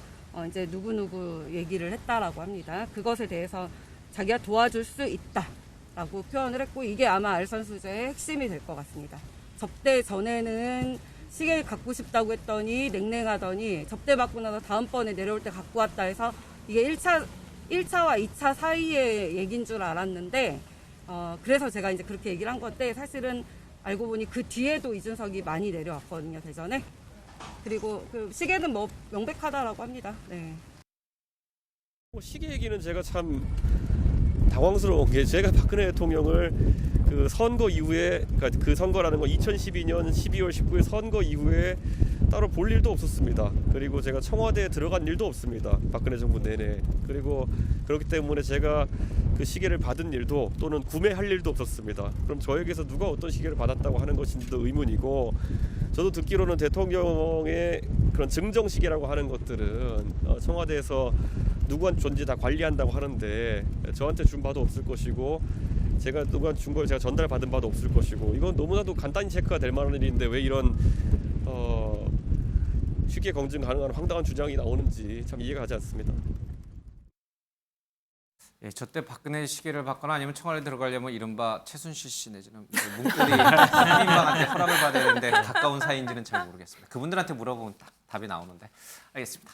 이제 누구누구 얘기를 했다라고 합니다. 그것에 대해서 자기가 도와줄 수 있다라고 표현을 했고 이게 아마 알선수재의 핵심이 될 것 같습니다. 접대 전에는 시계 갖고 싶다고 했더니 냉랭하더니 접대 받고 나서 다음번에 내려올 때 갖고 왔다 해서 이게 1차와 2차 사이의 얘기인 줄 알았는데 그래서 제가 이제 그렇게 얘기를 한 건데 사실은 알고 보니 그 뒤에도 이준석이 많이 내려왔거든요, 대전에. 그리고 그 시계는 뭐 명백하다라고 합니다. 네. 시계 얘기는 제가 참 당황스러운 게 제가 박근혜 대통령을 그 선거 이후에 그러니까 그 선거라는 건 2012년 12월 19일 선거 이후에 따로 볼 일도 없었습니다. 그리고 제가 청와대에 들어간 일도 없습니다. 박근혜 정부 내내. 그리고 그렇기 때문에 제가 그 시계를 받은 일도 또는 구매할 일도 없었습니다. 그럼 저에게서 누가 어떤 시계를 받았다고 하는 것인지도 의문이고 저도 듣기로는 대통령의 그런 증정 시계라고 하는 것들은 청와대에서 누구한테 줬는지 다 관리한다고 하는데 저한테 준 바도 없을 것이고 제가 누구한테 준 걸 제가 전달받은 바도 없을 것이고 이건 너무나도 간단히 체크가 될 만한 일인데 왜 이런 쉽게 검증 가능한 황당한 주장이 나오는지 참 이해가 가지 않습니다. 예, 저때 박근혜 시계를 받거나 아니면 청와대 들어가려면 이른바 최순실 씨 내지는 문고리 국민방한테 허락을 받아야 되는데 가까운 사이인지는 잘 모르겠습니다. 그분들한테 물어보면 딱 답이 나오는데 알겠습니다.